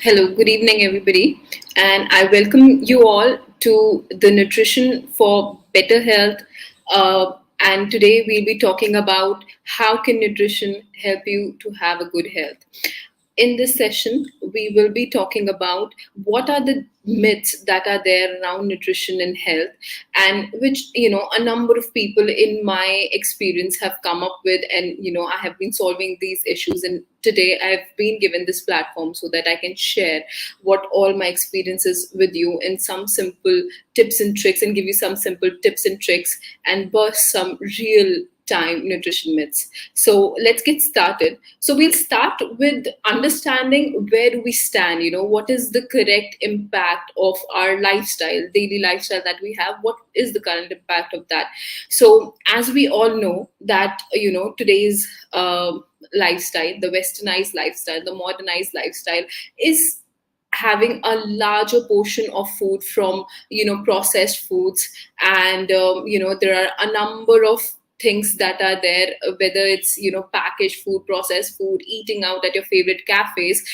Hello, good evening, everybody, and I welcome you all to the Nutrition for Better Health. And today we'll be talking about how can nutrition help you to have a good health. In this session, we will be talking about what are the myths that are there around nutrition and health, and which a number of people in my experience have come up with, and I have been solving these issues. And today I've been given this platform so that I can share what all my experiences with you in some simple tips and tricks, and give you some simple tips and tricks and burst some real time nutrition myths. So let's get started. So we'll start with understanding where do we stand, what is the correct impact of our lifestyle, daily lifestyle that we have, what is the current impact of that. So as we all know that, today's lifestyle, the westernized lifestyle, the modernized lifestyle is having a larger portion of food from processed foods, and there are a number of things that are there, whether it's packaged food, processed food, eating out at your favorite cafes.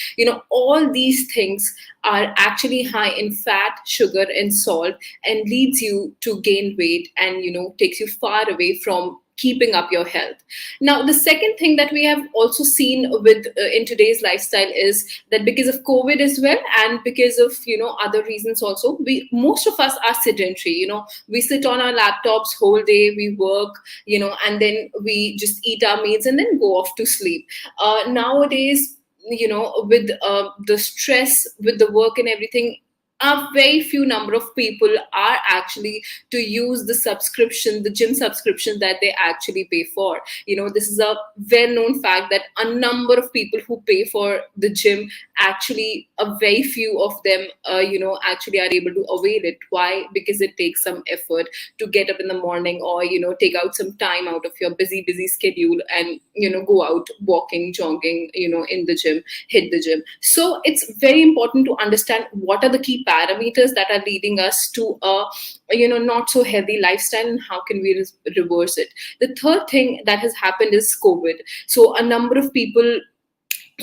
All these things are actually high in fat, sugar and salt, and leads you to gain weight, and takes you far away from keeping up your health. Now, the second thing that we have also seen with in today's lifestyle is that because of COVID as well, and because of other reasons also, we most of us are sedentary. We sit on our laptops whole day, we work, and then we just eat our meals and then go off to sleep. Nowadays, with the stress, with the work and everything, a very few number of people are actually to use the subscription, the gym subscription that they actually pay for. This is a well-known fact that a number of people who pay for the gym, actually a very few of them actually are able to avail it. Why? Because it takes some effort to get up in the morning, or take out some time out of your busy schedule and go out walking, jogging, in the gym, hit the gym. So it's very important to understand what are the key parameters that are leading us to a not so healthy lifestyle, and how can we reverse it. The third thing that has happened is COVID. So a number of people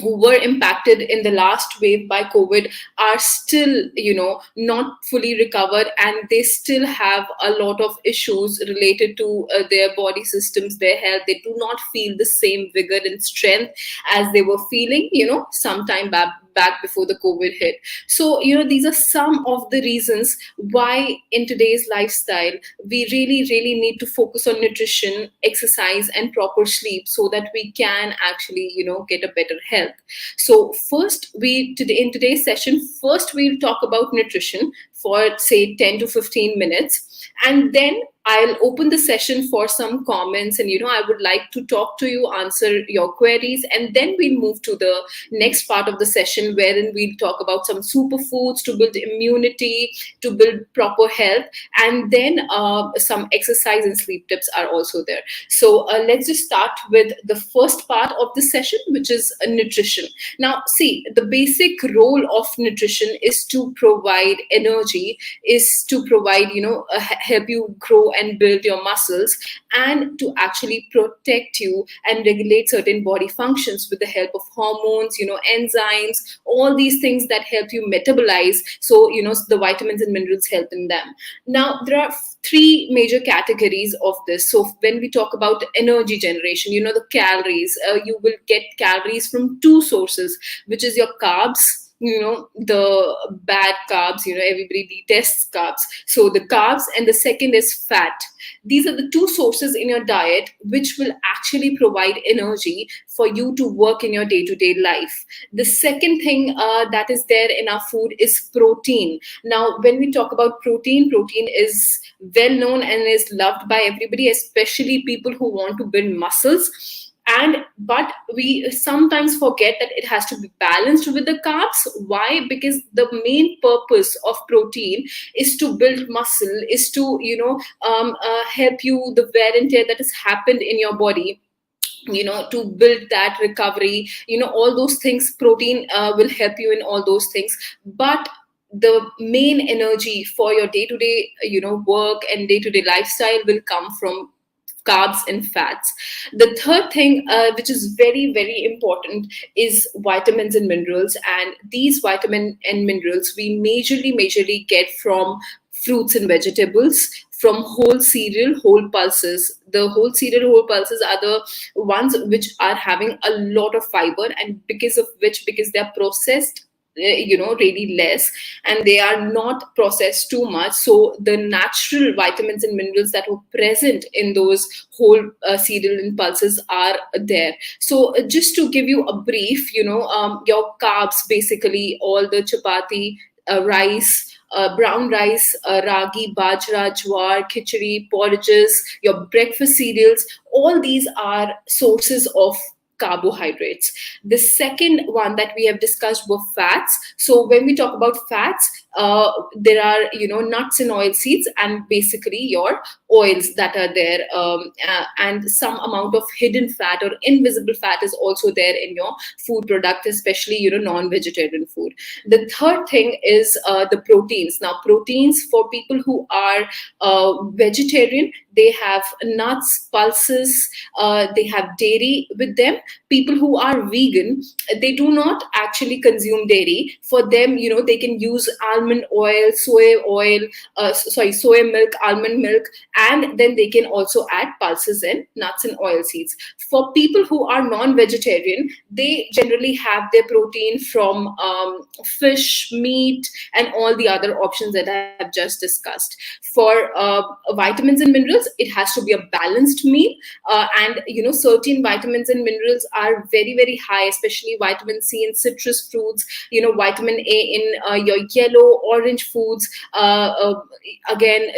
who were impacted in the last wave by COVID are still, not fully recovered, and they still have a lot of issues related to their body systems, their health. They do not feel the same vigor and strength as they were feeling, sometime back before the COVID hit. So, these are some of the reasons why in today's lifestyle, we really need to focus on nutrition, exercise, and proper sleep so that we can actually, get a better health. So first, in today's session, first we'll talk about nutrition for say 10 to 15 minutes, and then I'll open the session for some comments, and I would like to talk to you, answer your queries, and then we'll move to the next part of the session, wherein we'll talk about some superfoods to build immunity, to build proper health, and then some exercise and sleep tips are also there. So let's just start with the first part of the session, which is nutrition. Now, see, the basic role of nutrition is to provide energy, is to provide, help you grow and build your muscles, and to actually protect you and regulate certain body functions with the help of hormones, enzymes, all these things that help you metabolize. So, the vitamins and minerals help in them. Now, there are three major categories of this. So when we talk about energy generation, the calories, you will get calories from two sources, which is your carbs, the bad carbs, everybody detests carbs. So the carbs, and the second is fat. These are the two sources in your diet which will actually provide energy for you to work in your day-to-day life. The second thing that is there in our food is protein. Now, when we talk about protein is well known and is loved by everybody, especially people who want to build muscles. But we sometimes forget that it has to be balanced with the carbs. Why? Because the main purpose of protein is to build muscle, is to help you the wear and tear that has happened in your body, to build that recovery, all those things. Protein will help you in all those things. But the main energy for your day-to-day work and day-to-day lifestyle will come from carbs and fats. The third thing, which is very, very important, is vitamins and minerals. And these vitamin and minerals we majorly get from fruits and vegetables, from whole cereal, whole pulses. The whole cereal, whole pulses are the ones which are having a lot of fiber, and because of which, because they're processed really less, and they are not processed too much, so the natural vitamins and minerals that were present in those whole cereal and pulses are there. So just to give you a brief, your carbs, basically all the chapati, rice, brown rice, ragi, bajra, jowar, khichdi, porridges, your breakfast cereals, all these are sources of carbohydrates. The second one that we have discussed were fats. So when we talk about fats, there are nuts and oil seeds, and basically your oils that are there, and some amount of hidden fat or invisible fat is also there in your food product, especially non-vegetarian food. The third thing is the proteins. Now, proteins for people who are vegetarian, they have nuts, pulses, they have dairy with them. People who are vegan, they do not actually consume dairy. For them, they can use almond oil, soy milk, almond milk, and then they can also add pulses and nuts and oil seeds. For people who are non-vegetarian, they generally have their protein from fish, meat, and all the other options that I have just discussed. For vitamins and minerals, it has to be a balanced meal, and certain vitamins and minerals are very, very high, especially vitamin C in citrus fruits, vitamin A in your yellow, orange foods. Again,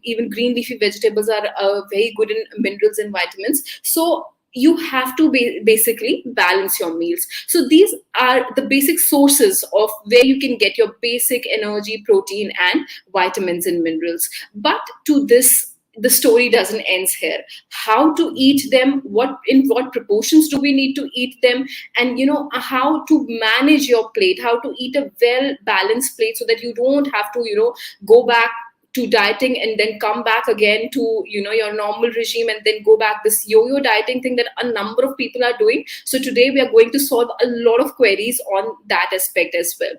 even green leafy vegetables are very good in minerals and vitamins. So you have to basically balance your meals. So these are the basic sources of where you can get your basic energy, protein, and vitamins and minerals. But to this, the story doesn't end here. How to eat them, in what proportions do we need to eat them, and how to manage your plate, how to eat a well balanced plate, so that you don't have to go back to dieting and then come back again to your normal regime, and then go back this yo-yo dieting thing that a number of people are doing. So today we are going to solve a lot of queries on that aspect as well.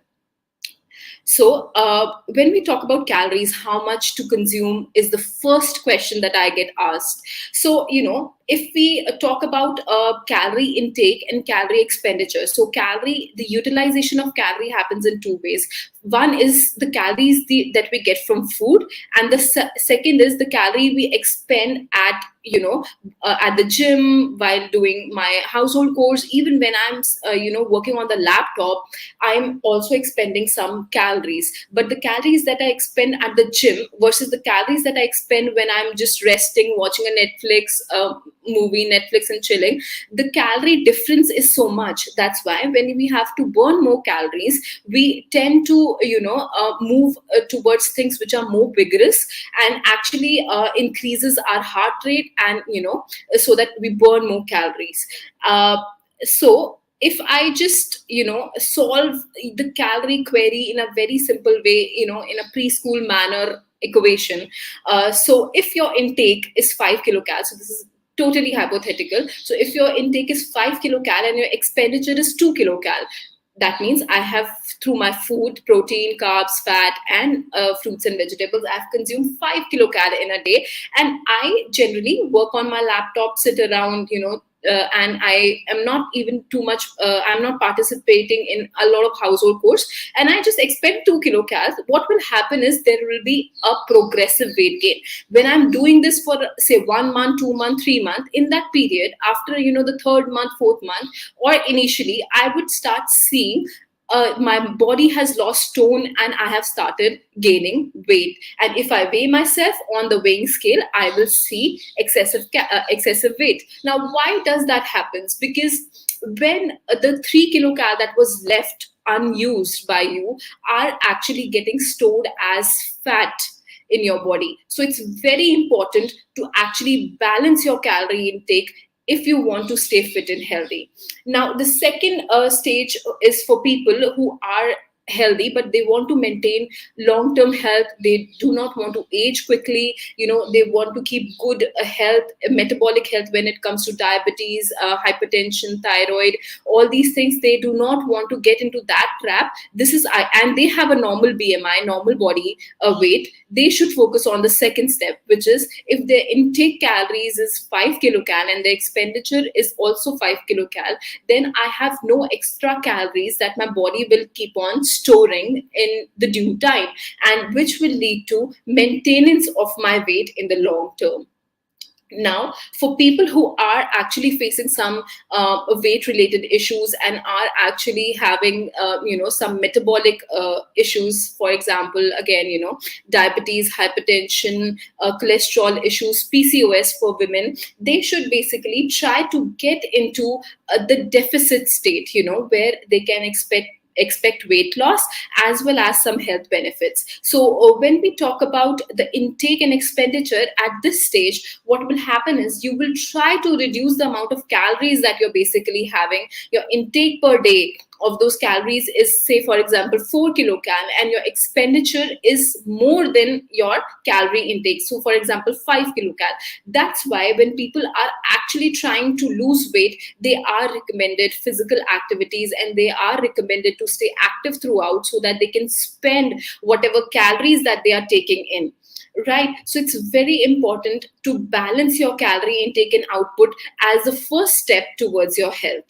So, when we talk about calories, how much to consume is the first question that I get asked. So, if we talk about calorie intake and calorie expenditure, so the utilization of calorie happens in two ways. One is the calories that we get from food, and the second is the calorie we expend at the gym, while doing my household chores. Even when I'm working on the laptop, I'm also expending some calories. But the calories that I expend at the gym versus the calories that I expend when I'm just resting, watching a Netflix and chilling, the calorie difference is so much. That's why when we have to burn more calories, we tend to move towards things which are more vigorous, and actually increases our heart rate, and so that we burn more calories. So if I just solve the calorie query in a very simple way, in a preschool manner equation. So if your intake is 5 kilocalories, so this is totally hypothetical. So if your intake is 5 kilocal and your expenditure is 2 kilocal, that means I have, through my food, protein, carbs, fat, and fruits and vegetables, I've consumed 5 kilocal in a day. And I generally work on my laptop, sit around, and I am not even too much, I'm not participating in a lot of household chores, and I just expend 2 kilocalories. What will happen is there will be a progressive weight gain. When I'm doing this for, say, 1 month, 2 month, 3 month, in that period, after, the third month, fourth month, or initially, I would start seeing my body has lost tone and I have started gaining weight. And if I weigh myself on the weighing scale, I will see excessive weight. Now, why does that happen? Because when the 3 kilocal that was left unused by you are actually getting stored as fat in your body. So it's very important to actually balance your calorie intake if you want to stay fit and healthy. Now, the second stage is for people who are healthy, but they want to maintain long term health. They do not want to age quickly. They want to keep good health, metabolic health, when it comes to diabetes, hypertension, thyroid, all these things. They do not want to get into that trap. And they have a normal BMI, normal body weight. They should focus on the second step, which is, if their intake calories is 5 kilocal and the expenditure is also 5 kilocal, then I have no extra calories that my body will keep on storing in the due time, and which will lead to maintenance of my weight in the long term. Now, for people who are actually facing some weight related issues and are actually having some metabolic issues, for example, again, diabetes, hypertension, cholesterol issues, PCOS for women, they should basically try to get into the deficit state, where they can expect weight loss as well as some health benefits. So when we talk about the intake and expenditure at this stage, what will happen is you will try to reduce the amount of calories that you're basically having. Your intake per day of those calories is, say for example, 4 kilocal, and your expenditure is more than your calorie intake, so for example 5 kilocal. That's why when people are actually trying to lose weight, they are recommended physical activities, and they are recommended to stay active throughout, so that they can spend whatever calories that they are taking in. Right, so it's very important to balance your calorie intake and output as the first step towards your health.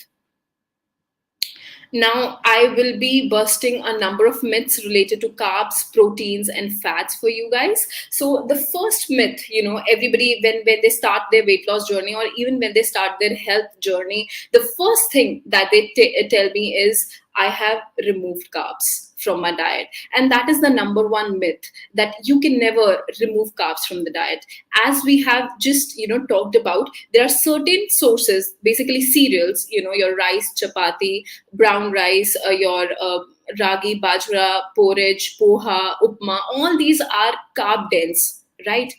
Now, I will be busting a number of myths related to carbs, proteins, and fats for you guys. So, the first myth, everybody, when they start their weight loss journey, or even when they start their health journey, the first thing that they tell me is, I have removed carbs from my diet. And that is the number one myth, that you can never remove carbs from the diet. As we have just, talked about, there are certain sources, basically cereals, your rice, chapati, brown rice, your ragi, bajra, porridge, poha, upma, all these are carb dense, right?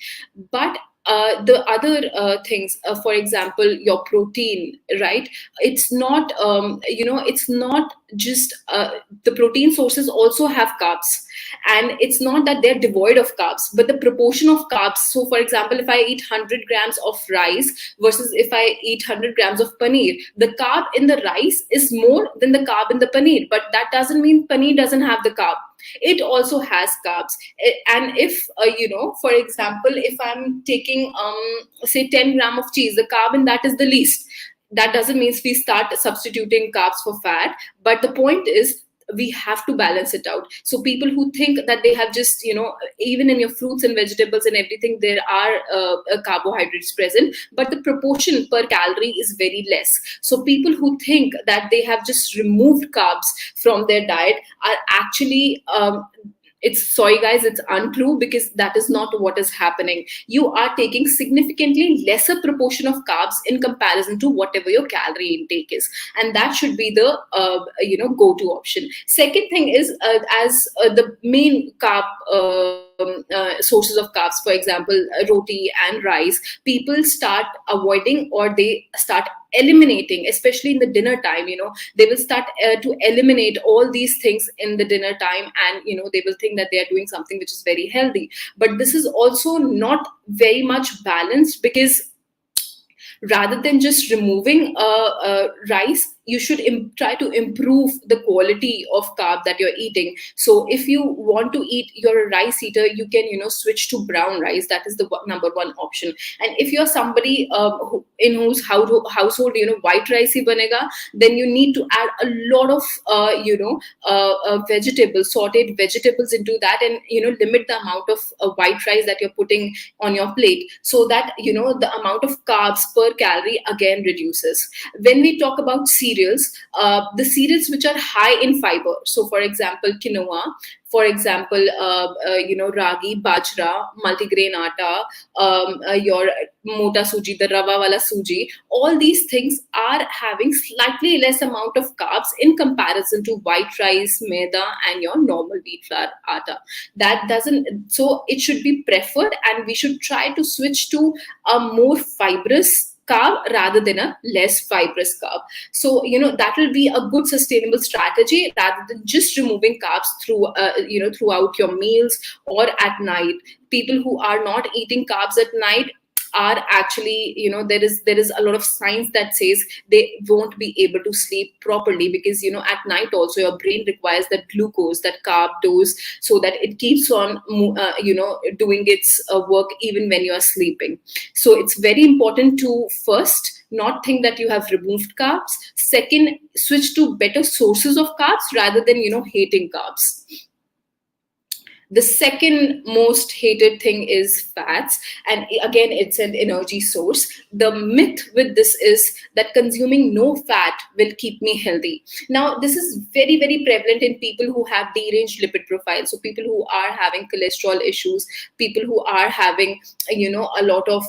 But the other things, for example, your protein, right? It's not, it's not just the protein sources also have carbs, and it's not that they're devoid of carbs, but the proportion of carbs. So, for example, if I eat 100 grams of rice versus if I eat 100 grams of paneer, the carb in the rice is more than the carb in the paneer. But that doesn't mean paneer doesn't have the carb. It also has carbs. And if for example, if I'm taking say 10 gram of cheese, the carb in that is the least. That doesn't mean we start substituting carbs for fat, but the point is, we have to balance it out. So people who think that they have just, even in your fruits and vegetables and everything, there are carbohydrates present, but the proportion per calorie is very less. So people who think that they have just removed carbs from their diet are actually it's sorry guys, it's untrue, because that is not what is happening. You are taking significantly lesser proportion of carbs in comparison to whatever your calorie intake is, and that should be the go-to option. Second thing is, as the main carb sources of carbs, for example, roti and rice, people start avoiding, or they start eliminating, especially in the dinner time. They will start to eliminate all these things in the dinner time, and they will think that they are doing something which is very healthy. But this is also not very much balanced, because rather than just removing rice, you should try to improve the quality of carb that you're eating. So if you want to eat, you're a rice eater, you can switch to brown rice. That is the number one option. And if you're somebody in whose household white rice hi banega, then you need to add a lot of vegetables, sauteed vegetables into that, and limit the amount of white rice that you're putting on your plate, so that the amount of carbs per calorie again reduces. When we talk about cereals, the cereals which are high in fiber, so for example quinoa, for example ragi, bajra, multigrain atta, your mota suji, the rava wala suji, all these things are having slightly less amount of carbs in comparison to white rice, maida, and your normal wheat flour atta. That doesn't, so it should be preferred, and we should try to switch to a more fibrous carb rather than a less fibrous carb. So that will be a good sustainable strategy rather than just removing carbs throughout your meals or at night. People who are not eating carbs at night are actually, there is a lot of science that says they won't be able to sleep properly, because at night also your brain requires that glucose, that carb dose, so that it keeps on doing its work even when you are sleeping. So it's very important to first not think that you have removed carbs. Second, switch to better sources of carbs rather than hating carbs. The second most hated thing is fats, and again, it's an energy source. The myth with this is that consuming no fat will keep me healthy. Now, this is very, very prevalent in people who have deranged lipid profiles. So, people who are having cholesterol issues, people who are having, a lot of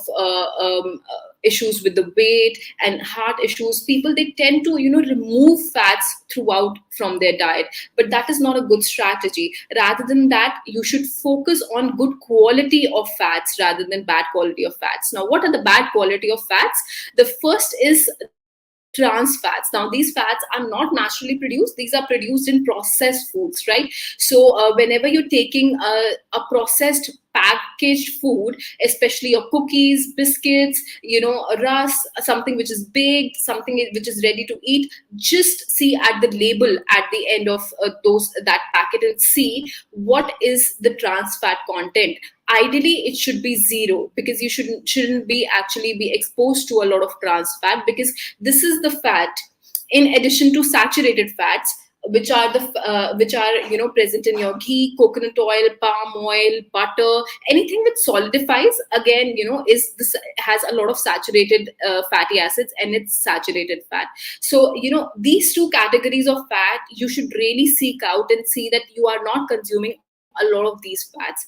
issues with the weight and heart issues. People, they tend to remove fats throughout from their diet, but that is not a good strategy. Rather than that, you should focus on good quality of fats rather than bad quality of fats. Now, what are the bad quality of fats? The first is trans fats. Now, these fats are not naturally produced. These are produced in processed foods, right? So whenever you're taking a processed packaged food, especially your cookies, biscuits, a rusk, something which is baked, something which is ready to eat, just see at the label at the end of that packet and see what is the trans fat content. Ideally, it should be zero, because you shouldn't be actually be exposed to a lot of trans fat, because this is the fat in addition to saturated fats, which are present in your ghee, coconut oil, palm oil, butter. Anything which solidifies, again, is this has a lot of saturated fatty acids, and it's saturated fat. So these two categories of fat you should really seek out and see that you are not consuming a lot of these fats.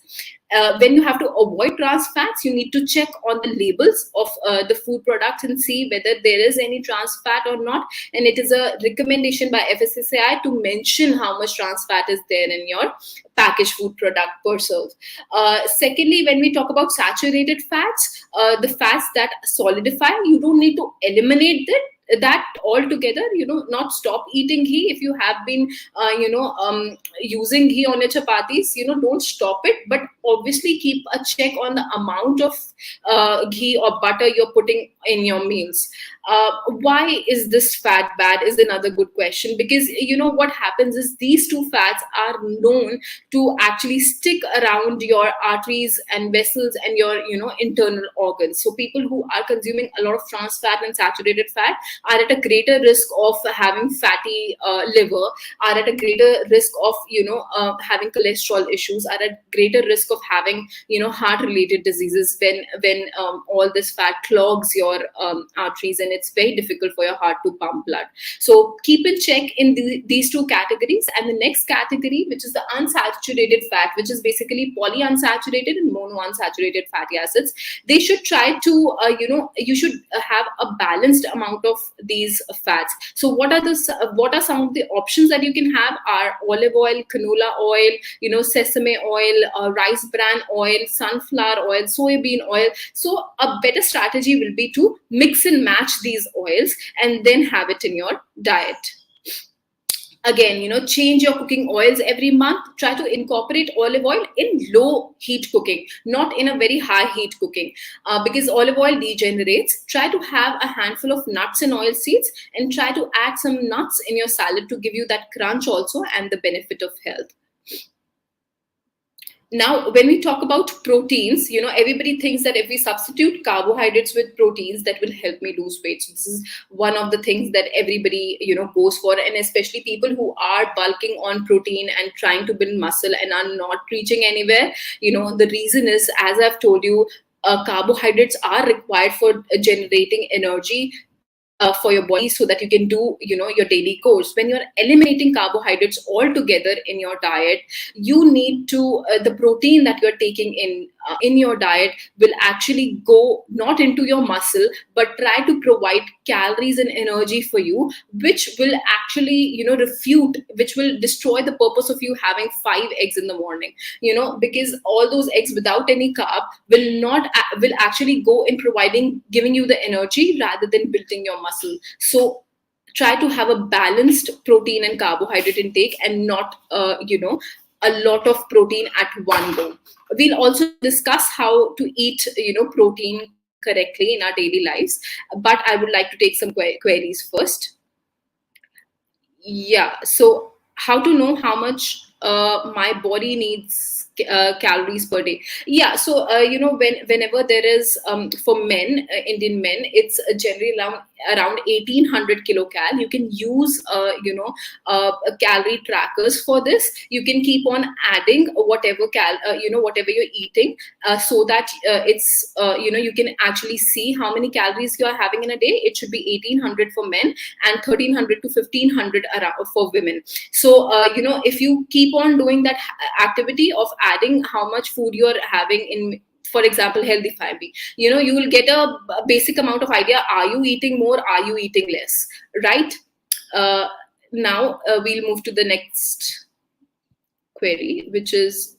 When you have to avoid trans fats, you need to check on the labels of the food products and see whether there is any trans fat or not. And it is a recommendation by FSSAI to mention how much trans fat is there in your packaged food product per serve. Secondly, when we talk about saturated fats, the fats that solidify, you don't need to eliminate that altogether. Not stop eating ghee. If you have been using ghee on your chapatis, don't stop it, but obviously keep a check on the amount of ghee or butter you're putting in your meals. Why is this fat bad is another good question, because what happens is these two fats are known to actually stick around your arteries and vessels and your internal organs. So people who are consuming a lot of trans fat and saturated fat are at a greater risk of having fatty liver, are at a greater risk of having cholesterol issues, are at greater risk of having heart related diseases when all this fat clogs your arteries, and it's very difficult for your heart to pump blood. So keep in check in these two categories. And the next category, which is the unsaturated fat, which is basically polyunsaturated and monounsaturated fatty acids, they should try to you should have a balanced amount of these fats. So what are some of the options that you can have are olive oil, canola oil, sesame oil, rice bran oil, sunflower oil, soybean oil. So a better strategy will be to mix and match these oils and then have it in your diet. Again, change your cooking oils every month. Try to incorporate olive oil in low heat cooking, not in a very high heat cooking, because olive oil degenerates. Try to have a handful of nuts and oil seeds, and try to add some nuts in your salad to give you that crunch also and the benefit of health. Now, when we talk about proteins, everybody thinks that if we substitute carbohydrates with proteins, that will help me lose weight. So this is one of the things that everybody, goes for, and especially people who are bulking on protein and trying to build muscle and are not reaching anywhere. The reason is, as I've told you, carbohydrates are required for generating energy for your body, so that you can do your daily course. When you're eliminating carbohydrates altogether in your diet, you need to the protein that you're taking in in your diet will actually go not into your muscle, but try to provide calories and energy for you, which will actually, refute, which will destroy the purpose of you having 5 eggs in the morning. Because all those eggs without any carb will actually go in providing, giving you the energy rather than building your muscle. So try to have a balanced protein and carbohydrate intake, and not a lot of protein at one go. We'll also discuss how to eat protein correctly in our daily lives, but I would like to take some queries first. Yeah. So, how to know how much my body needs calories per day? Yeah. So, whenever there is, for men, Indian men, it's generally around 1800 kilocal. You can use, calorie trackers for this. You can keep on adding whatever you're eating, so that you can actually see how many calories you are having in a day. It should be 1800 for men and 1300 to 1500 around for women. So if you keep on doing that activity of adding how much food you're having in, for example, healthy family, you will get a basic amount of idea. Are you eating more? Are you eating less? Right. uh, Now we'll move to the next query, which is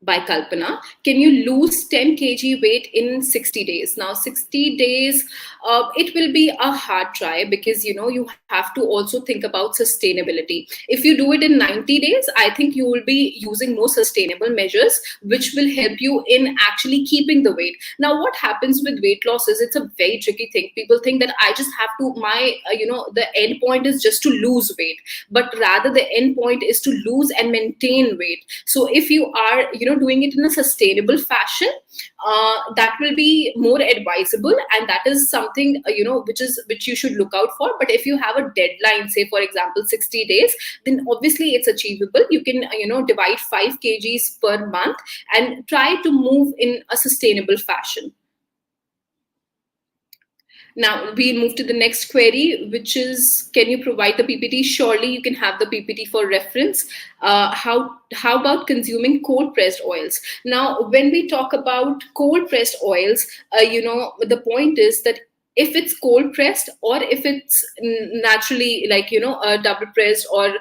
by Kalpana. Can you lose 10 kg weight in 60 days? Now, 60 days, it will be a hard try, because you have to also think about sustainability. If you do it in 90 days, I think you will be using more sustainable measures, which will help you in actually keeping the weight. Now, what happens with weight loss is, it's a very tricky thing. People think that I just have to, the end point is just to lose weight, but rather the end point is to lose and maintain weight. So if you are doing it in a sustainable fashion, that will be more advisable, and that is something which you should look out for. But if you have a deadline, say for example 60 days, then obviously it's achievable. You can divide 5 kgs per month and try to move in a sustainable fashion. Now we move to the next query, which is, can you provide the PPT? Surely you can have the PPT for reference. How about consuming cold pressed oils? Now, when we talk about cold pressed oils, the point is that if it's cold pressed, or if it's naturally, like double pressed, or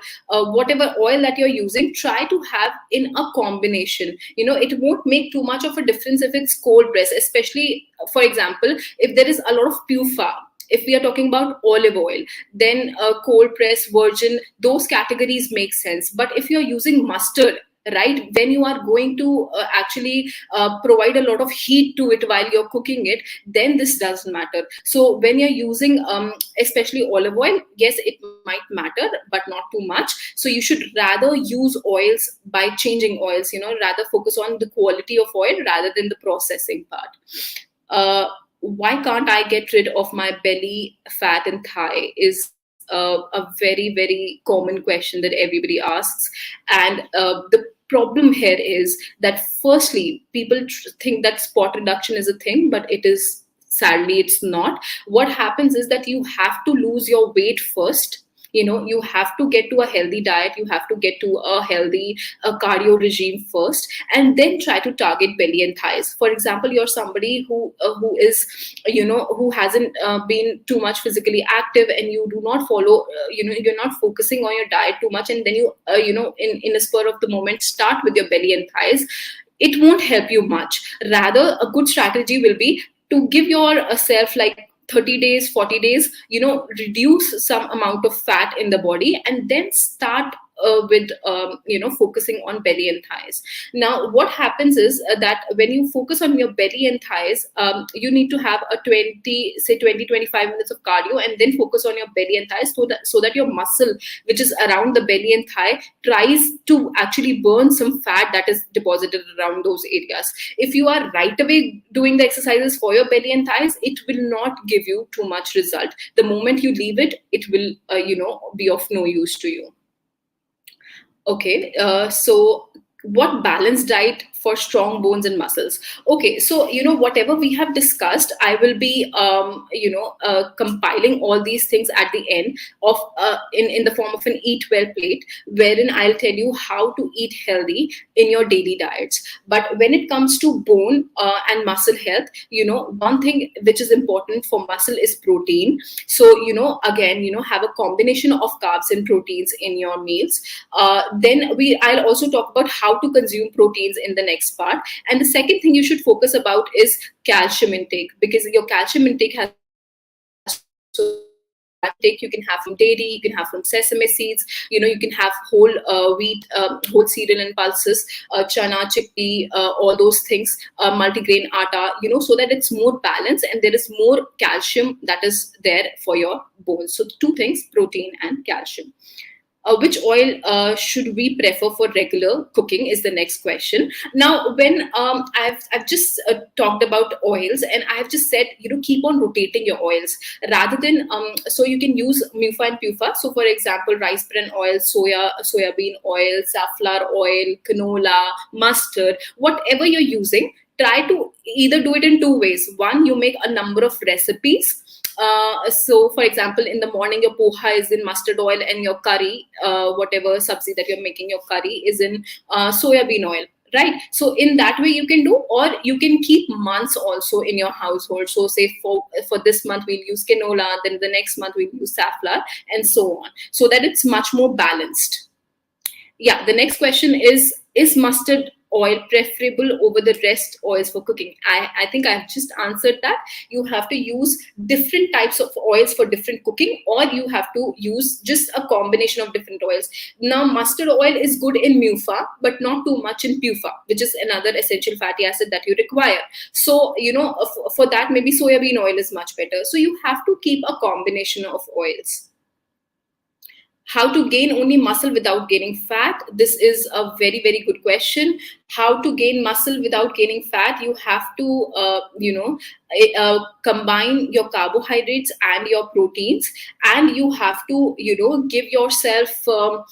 whatever oil that you're using, try to have in a combination. It won't make too much of a difference if it's cold pressed, especially, for example, if there is a lot of pufa. If we are talking about olive oil, then cold press, virgin, those categories make sense. But if you're using mustard, right, when you are going to actually provide a lot of heat to it while you're cooking it, then this doesn't matter. So when you're using especially olive oil, yes, it might matter, but not too much. So you should rather use oils by changing oils, rather focus on the quality of oil rather than the processing part. Why can't I get rid of my belly fat and thigh is a very, very common question that everybody asks. And the problem here is that, firstly, people think that spot reduction is a thing, but it is, sadly, it's not. What happens is that you have to lose your weight first. You have to get to a healthy diet, you have to get to a healthy cardio regime first, and then try to target belly and thighs. For example, you're somebody who is, who hasn't been too much physically active, and you do not follow, you're not focusing on your diet too much, and then you in a spur of the moment start with your belly and thighs. It won't help you much. Rather, a good strategy will be to give yourself like 30 days, 40 days, reduce some amount of fat in the body, and then start with focusing on belly and thighs. Now what happens is that when you focus on your belly and thighs, you need to have a 20 25 minutes of cardio, and then focus on your belly and thighs, so that your muscle, which is around the belly and thigh, tries to actually burn some fat that is deposited around those areas. If you are right away doing the exercises for your belly and thighs, it will not give you too much result. The moment you leave it, it will be of no use to you. Okay, so what balanced diet for strong bones and muscles. Okay, so whatever we have discussed, I will be compiling all these things at the end of in the form of an eat well plate, wherein I'll tell you how to eat healthy in your daily diets. But when it comes to bone and muscle health, one thing which is important for muscle is protein. So again, have a combination of carbs and proteins in your meals. Then I'll also talk about how to consume proteins in the next part. And the second thing you should focus about is calcium intake, because your calcium intake has to be balanced. So calcium intake you can have from dairy, you can have from sesame seeds, you can have whole wheat, whole cereal and pulses, chana, chickpea, all those things, multigrain atta, so that it's more balanced and there is more calcium that is there for your bones. So two things, protein and calcium. Which oil should we prefer for regular cooking is the next question. Now, when I've just talked about oils, and I've just said keep on rotating your oils rather than so you can use mufa and pufa. So, for example, rice bran oil, soya bean oil, safflower oil, canola, mustard, whatever you're using. Try to either do it in two ways. One, you make a number of recipes. So, for example, in the morning, your poha is in mustard oil, and your curry, whatever sabzi that you're making, your curry is in soya bean oil. Right. So in that way you can do, or you can keep months also in your household. So say for this month we'll use canola, then the next month we'll use safflower, and so on, so that it's much more balanced. Yeah, the next question is mustard oil preferable over the rest oils for cooking? I think I've just answered that. You have to use different types of oils for different cooking, or you have to use just a combination of different oils. Now, mustard oil is good in mufa, but not too much in pufa, which is another essential fatty acid that you require. So, for that, maybe soya bean oil is much better. So you have to keep a combination of oils. How to gain only muscle without gaining fat? This is a very, very good question. How to gain muscle without gaining fat? You have to, combine your carbohydrates and your proteins, and you have to, give yourself a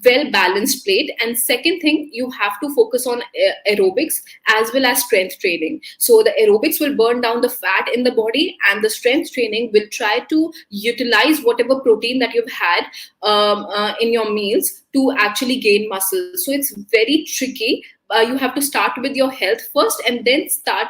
well balanced plate. And second thing, you have to focus on aerobics as well as strength training. So the aerobics will burn down the fat in the body, and the strength training will try to utilize whatever protein that you've had in your meals to actually gain muscle. So it's very tricky. You have to start with your health first and then start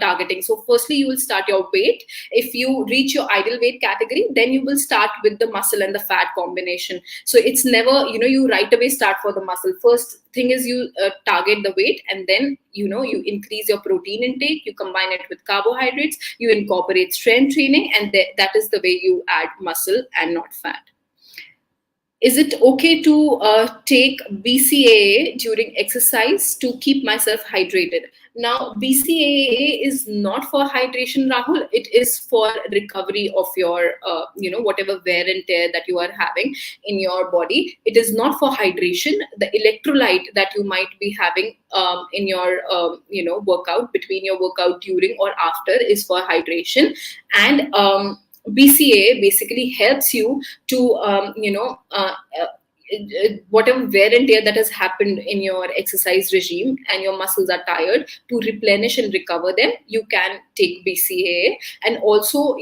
targeting. So firstly, you will start your weight. If you reach your ideal weight category, then you will start with the muscle and the fat combination. So it's never, you right away start for the muscle. First thing is you target the weight, and then, you increase your protein intake, you combine it with carbohydrates, you incorporate strength training, and that is the way you add muscle and not fat. Is it okay to take BCAA during exercise to keep myself hydrated? Now, BCAA is not for hydration, Rahul. It is for recovery of your, whatever wear and tear that you are having in your body. It is not for hydration. The electrolyte that you might be having in your, workout, between your workout, during or after, is for hydration. And BCAA basically helps you to, whatever wear and tear that has happened in your exercise regime and your muscles are tired, to replenish and recover them, you can take BCAA. And also,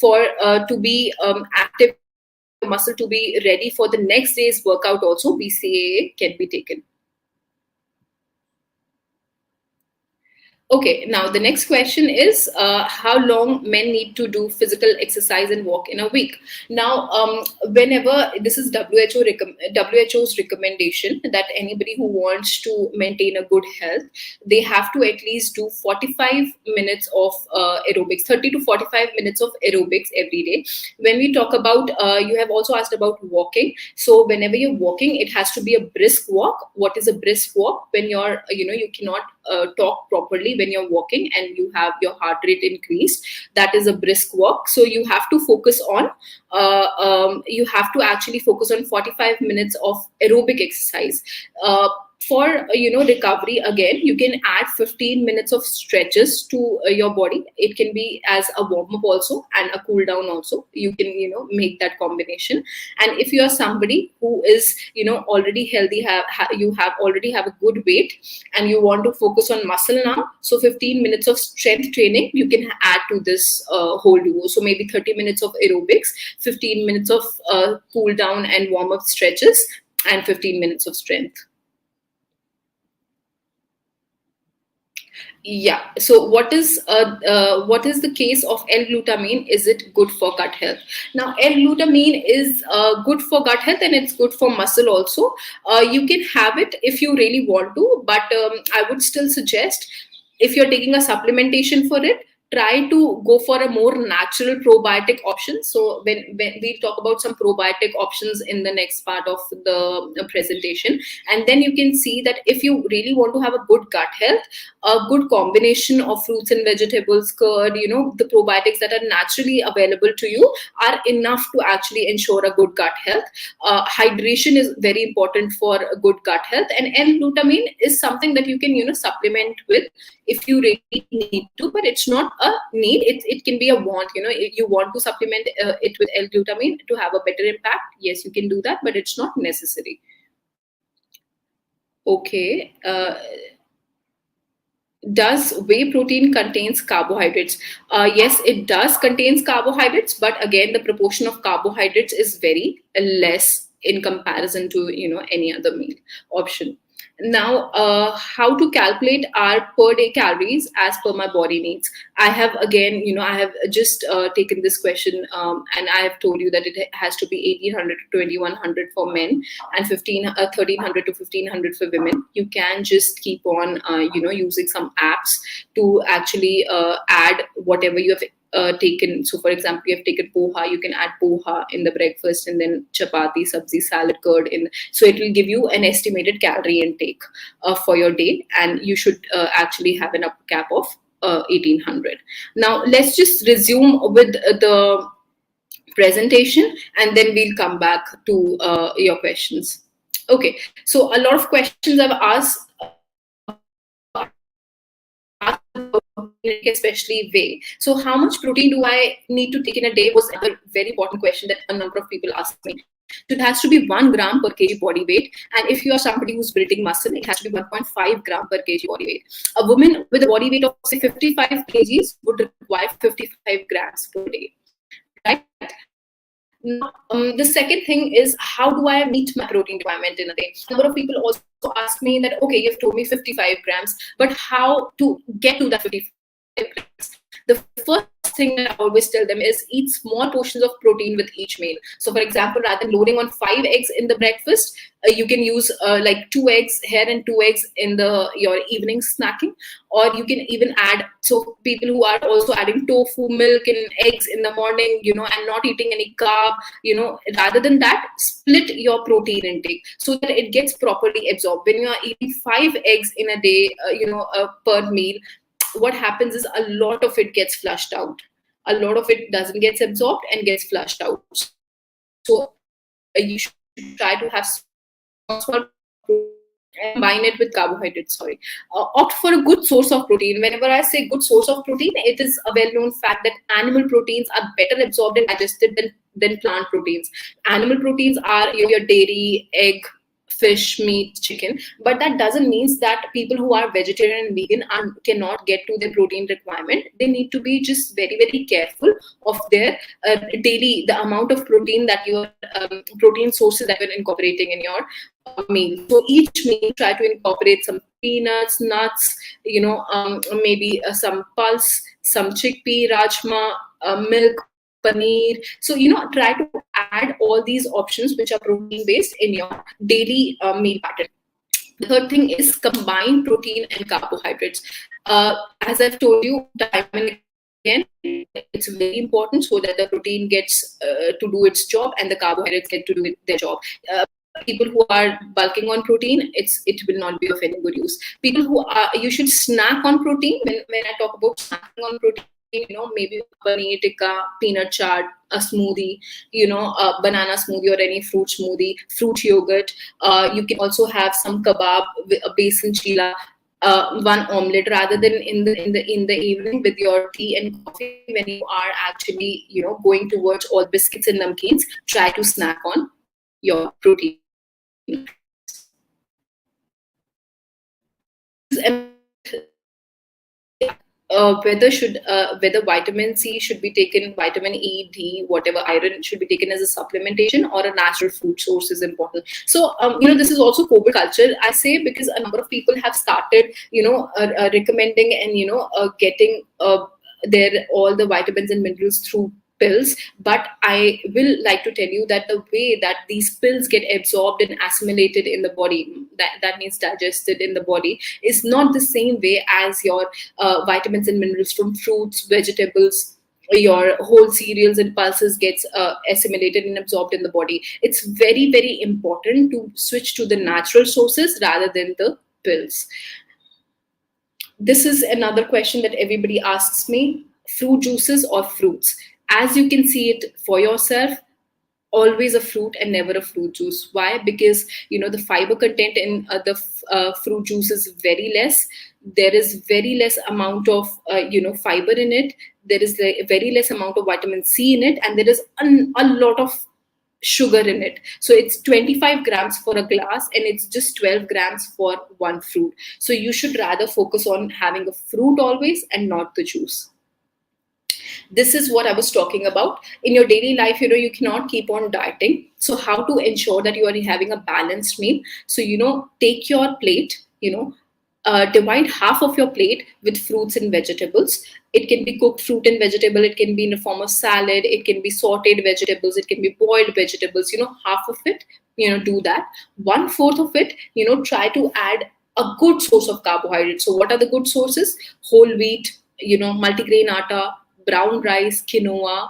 for to be active and for your muscle to be ready for the next day's workout, also BCAA can be taken. Okay, now the next question is how long men need to do physical exercise and walk in a week. Now, whenever this is WHO's recommendation that anybody who wants to maintain a good health, they have to at least do 45 minutes of aerobics, 30 to 45 minutes of aerobics every day. When we talk about, you have also asked about walking. So whenever you're walking, it has to be a brisk walk. What is a brisk walk? When you're, you cannot talk properly when you're walking and you have your heart rate increased, that is a brisk walk. So you have to focus on you have to actually focus on 45 minutes of aerobic exercise. For recovery, again you can add 15 minutes of stretches to your body. It can be as a warm up also and a cool down also. You can make that combination. And if you are somebody who is already healthy, you have already have a good weight, and you want to focus on muscle now, so 15 minutes of strength training you can add to this whole duo. So maybe 30 minutes of aerobics, 15 minutes of cool down and warm up stretches, and 15 minutes of strength. Yeah. So what is the case of L-glutamine? Is it good for gut health? Now, L-glutamine is good for gut health, and it's good for muscle also. You can have it if you really want to, but I would still suggest, if you're taking a supplementation for it, try to go for a more natural probiotic option. So when we talk about some probiotic options in the next part of the presentation, and then you can see that if you really want to have a good gut health, a good combination of fruits and vegetables, curd, the probiotics that are naturally available to you are enough to actually ensure a good gut health. Hydration is very important for a good gut health, and L-glutamine is something that you can supplement with if you really need to, but it's not a need. It can be a want. If you want to supplement it with L-glutamine to have a better impact, yes, you can do that, but it's not necessary. Okay. Does whey protein contains carbohydrates? Yes, it does contains carbohydrates, but again the proportion of carbohydrates is very less in comparison to any other meal option. Now, how to calculate our per day calories as per my body needs? I have, again, I have just taken this question, and I have told you that it has to be 1800 to 2100 for men, and 1300 to 1500 for women. You can just keep on using some apps to actually add whatever you have taken. So for example, you have taken poha, you can add poha in the breakfast, and then chapati, sabzi, salad, curd in. So it will give you an estimated calorie intake for your day, and you should actually have an upper cap of 1800. Now let's just resume with the presentation, and then we'll come back to your questions. Okay, so a lot of questions I've asked, especially whey. So how much protein do I need to take in a day was a very important question that a number of people ask me. So it has to be 1 gram per kg body weight. And if you are somebody who's building muscle, it has to be 1.5 gram per kg body weight. A woman with a body weight of say 55 kgs would require 55 grams per day. Right? Now, the second thing is, how do I meet my protein requirement in a day? A number of people also ask me that, okay, you've told me 55 grams, but how to get to that 55 grams? The first thing that I always tell them is eat small portions of protein with each meal. So for example, rather than loading on 5 eggs in the breakfast, you can use like 2 eggs here and 2 eggs in your evening snacking. Or you can even add, so people who are also adding tofu, milk and eggs in the morning, and not eating any carb, rather than that, split your protein intake so that it gets properly absorbed. When you are eating 5 eggs in a day, per meal, what happens is a lot of it gets flushed out. A lot of it doesn't get absorbed and gets flushed out. So you should try to have small combine it with carbohydrates. Sorry, opt for a good source of protein. Whenever I say good source of protein, it is a well-known fact that animal proteins are better absorbed and digested than plant proteins. Animal proteins are your dairy, egg, fish, meat, chicken, but that doesn't mean that people who are vegetarian and vegan cannot get to their protein requirement. They need to be just very, very careful of their daily, the amount of protein that your protein sources that you're incorporating in your meal. So each meal, try to incorporate some peanuts, nuts, maybe some pulse, some chickpea, rajma, milk, paneer. So try to add all these options which are protein based in your daily meal pattern. The third thing is combine protein and carbohydrates. As I've told you time and again, it's very important so that the protein gets to do its job and the carbohydrates get to do their job. People who are bulking on protein, it will not be of any good use. People who are, you should snack on protein. When I talk about snacking on protein, maybe a paneer tikka, peanut chaat, a smoothie, a banana smoothie or any fruit smoothie, fruit yogurt. You can also have some kebab, a besan chila, one omelette, rather than in the evening with your tea and coffee, when you are actually going towards all biscuits and namkeens. Try to snack on your protein carbs. This is another myth that people say, whether vitamin C should be taken, vitamin E, D, whatever, iron should be taken as a supplementation, or a natural food source is important. So, this is also COVID culture, I say, because a number of people have started, recommending and getting their all the vitamins and minerals through pills. But I will like to tell you that the way that these pills get absorbed and assimilated in the body, that means digested in the body, is not the same way as your vitamins and minerals from fruits, vegetables, your whole cereals and pulses gets assimilated and absorbed in the body. It's very, very important to switch to the natural sources rather than the pills. This is another question that everybody asks me: fruit juices or fruits? As you can see it for yourself, always a fruit and never a fruit juice. Why? Because the fiber content in the fruit juice is very less. There is very less amount of fiber in it. There is very less amount of vitamin C in it, and there is a lot of sugar in it. So it's 25 grams for a glass, and it's just 12 grams for one fruit. So you should rather focus on having a fruit always and not the juice. This is what I was talking about. In your daily life, you cannot keep on dieting. So how to ensure that you are having a balanced meal? So take your plate, divide half of your plate with fruits and vegetables. It can be cooked fruit and vegetable, it can be in the form of salad, it can be sauteed vegetables, it can be boiled vegetables. Half of it, do that. One fourth of it, try to add a good source of carbohydrates. So what are the good sources? Whole wheat, multigrain atta, brown rice, quinoa,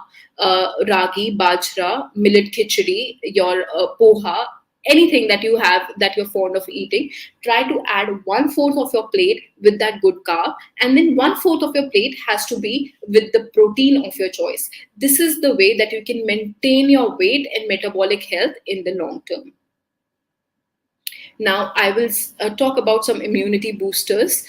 ragi, bajra, millet khichdi, your poha, anything that you have that you're fond of eating. Try to add one fourth of your plate with that good carb, and then one fourth of your plate has to be with the protein of your choice. This is the way that you can maintain your weight and metabolic health in the long term. Now, I will talk about some immunity boosters.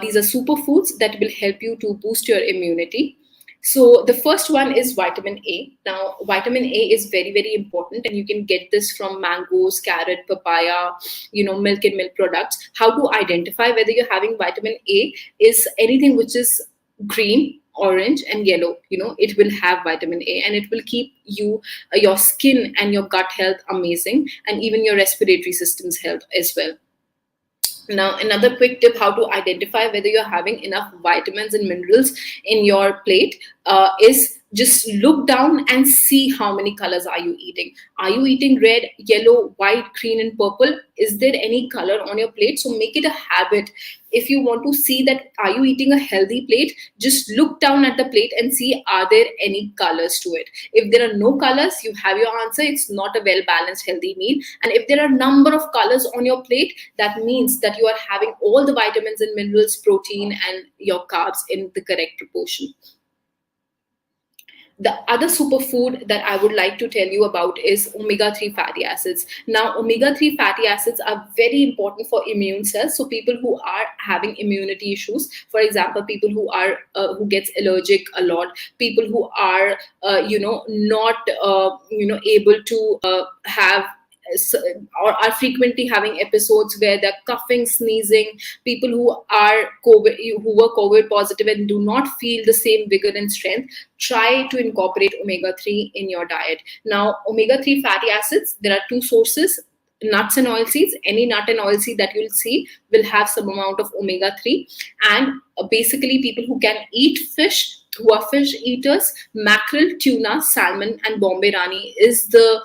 These are superfoods that will help you to boost your immunity. So, the first one is vitamin A. Now, vitamin A is very, very important, and you can get this from mangoes, carrot, papaya, milk and milk products. How to identify whether you're having vitamin A is anything which is green, orange and yellow. It will have vitamin A, and it will keep your skin and your gut health amazing, and even your respiratory system's health as well. Now, another quick tip: how to identify whether you're having enough vitamins and minerals in your plate is just look down and see how many colors are you eating. Are you eating red, yellow, white, green and purple? Is there any color on your plate? So make it a habit. If you want to see that are you eating a healthy plate, just look down at the plate and see, are there any colors to it? If there are no colors, you have your answer. It's not a well balanced healthy meal. And if there are a number of colors on your plate, that means that you are having all the vitamins and minerals, protein and your carbs in the correct proportion. The other superfood that I would like to tell you about is omega-3 fatty acids. Now, omega-3 fatty acids are very important for immune cells. So people who are having immunity issues, for example, people who are who gets allergic a lot, people who are not able to have or are frequently having episodes where they're coughing, sneezing, people who are who were COVID positive and do not feel the same vigor and strength, try to incorporate omega-3 in your diet. Now, omega-3 fatty acids, there are two sources: nuts and oilseeds. Any nut and oilseed that you'll see will have some amount of omega-3. And basically, people who can eat fish, who are fish eaters, mackerel, tuna, salmon, and Bombay Rani is the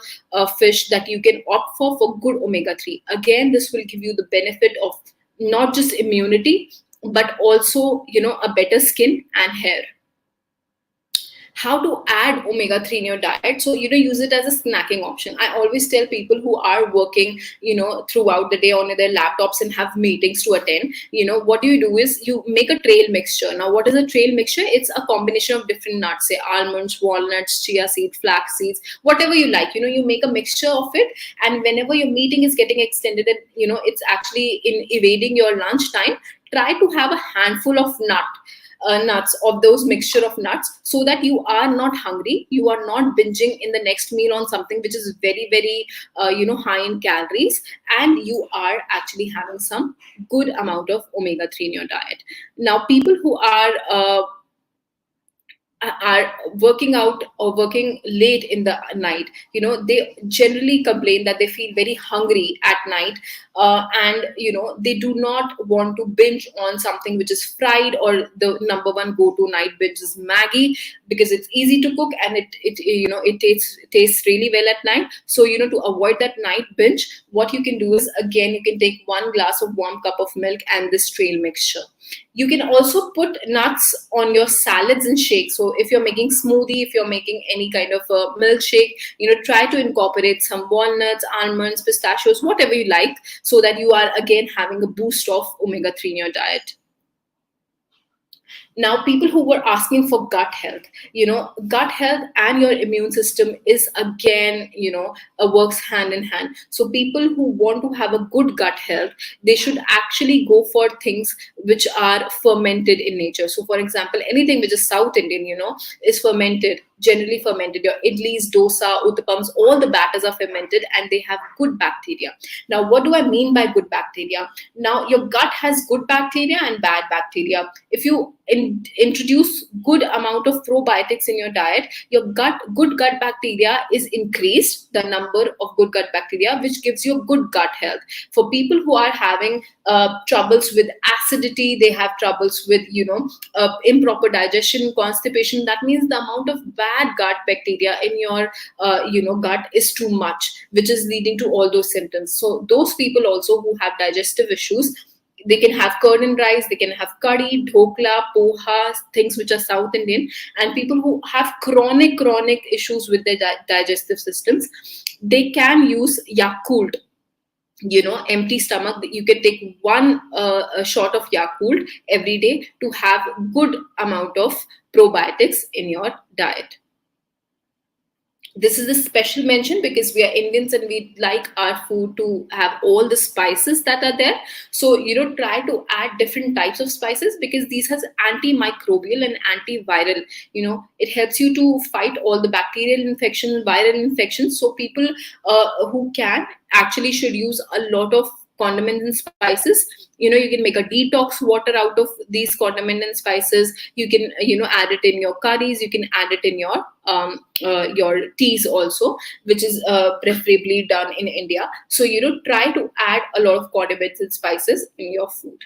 fish that you can opt for good omega-3. Again, this will give you the benefit of not just immunity, but also a better skin and hair. How to add omega 3 in your diet, so use it as a snacking option. I always tell people who are working throughout the day on their laptops and have meetings to attend, what you do is you make a trail mixture. Now, what is a trail mixture? It's a combination of different nuts, say almonds, walnuts, chia seeds, flax seeds, whatever you like. You make a mixture of it, and whenever your meeting is getting extended and it's actually in evading your lunch time, try to have a handful of nuts, of those mixture of nuts, so that you are not hungry, you are not binging in the next meal on something which is very very high in calories, and you are actually having some good amount of omega 3 in your diet. Now, people who are working out or working late in the night, they generally complain that they feel very hungry at night, and they do not want to binge on something which is fried, or the number one go to night binge is Maggie, because it's easy to cook and it tastes really well at night. So to avoid that night binge, what you can do is, again, you can take one glass of warm cup of milk and this trail mixture. You can also put nuts on your salads and shakes. So if you're making smoothie, if you're making any kind of a milkshake, try to incorporate some walnuts, almonds, pistachios, whatever you like, so that you are again having a boost of omega 3 in your diet. Now, people who were asking for gut health, gut health and your immune system is again, works hand in hand. So people who want to have a good gut health, they should actually go for things which are fermented in nature. So for example, anything which is South Indian, is fermented, generally fermented. Your idlis, dosa, uttapams, all the batters are fermented and they have good bacteria. Now, what do I mean by good bacteria? Now, your gut has good bacteria and bad bacteria. If you introduce good amount of probiotics in your diet, your good gut bacteria is increased, the number of good gut bacteria, which gives you good gut health. For people who are having troubles with acidity, they have troubles with improper digestion, constipation, that means the amount of bad gut bacteria in your gut is too much, which is leading to all those symptoms. So those people also who have digestive issues, they can have curd and rice, they can have curry, dhokla, poha, things which are South Indian. And people who have chronic issues with their digestive systems, they can use Yakult. Empty stomach, you can take one shot of Yakult every day to have good amount of probiotics in your diet. This is a special mention because we are Indians and we like our food to have all the spices that are there. So, try to add different types of spices because these has antimicrobial and antiviral. It helps you to fight all the bacterial infections, viral infections. So people who can actually should use a lot of condiments and spices. You can make a detox water out of these condiments and spices. You can add it in your curries, you can add it in your teas also, which is preferably done in India. So try to add a lot of condiments and spices in your food.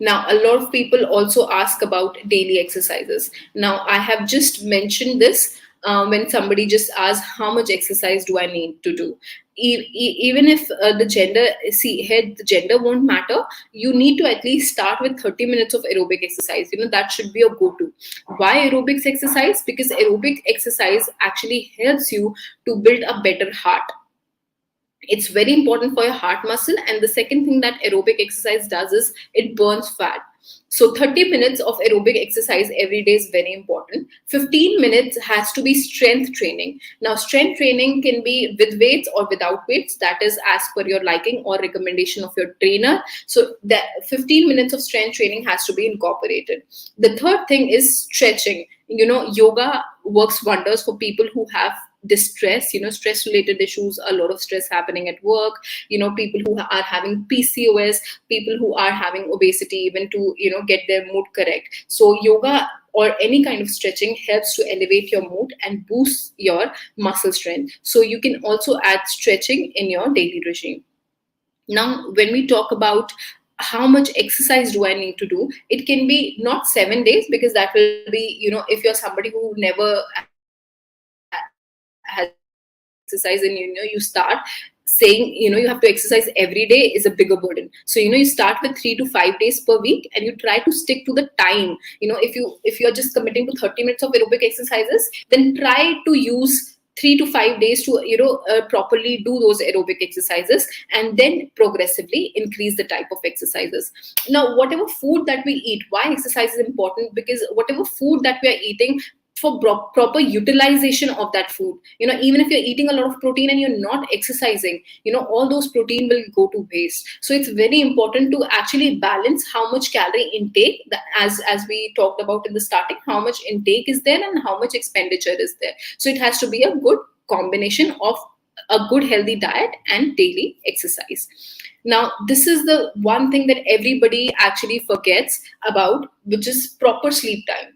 Now, a lot of people also ask about daily exercises. Now, I have just mentioned this when somebody just asks, how much exercise do I need to do? Even if the gender, see, here the gender won't matter, you need to at least start with 30 minutes of aerobic exercise. That should be your go-to. Why aerobics exercise? Because aerobic exercise actually helps you to build a better heart. It's very important for your heart muscle. And the second thing that aerobic exercise does is it burns fat. So 30 minutes of aerobic exercise every day is very important. 15 minutes has to be strength training. Now, strength training can be with weights or without weights. That is as per your liking or recommendation of your trainer. So that 15 minutes of strength training has to be incorporated. The third thing is stretching. Yoga works wonders for people who have distress, stress related issues, a lot of stress happening at work, people who are having PCOS, people who are having obesity, even to get their mood correct. So yoga or any kind of stretching helps to elevate your mood and boost your muscle strength. So you can also add stretching in your daily regime. Now, when we talk about how much exercise do I need to do, it can be not 7 days, because that will be, if you're somebody who never has exercise and you start, 7 days is not enough. saying you have to exercise every day is a bigger burden. So you start with 3 to 5 days per week, and you try to stick to the time. If you're just committing to 30 minutes of aerobic exercises, then try to use 3 to 5 days to properly do those aerobic exercises, and then progressively increase the type of exercises. Now, whatever food that we eat, why exercise is important? Because whatever food that we are eating, for proper utilization of that food, even if you're eating a lot of protein and you're not exercising, all those protein will go to waste. So it's very important to actually balance how much calorie intake, as we talked about in the starting, how much intake is there and how much expenditure is there. So it has to be a good combination of a good healthy diet and daily exercise. Now, this is the one thing that everybody actually forgets about, which is proper sleep time.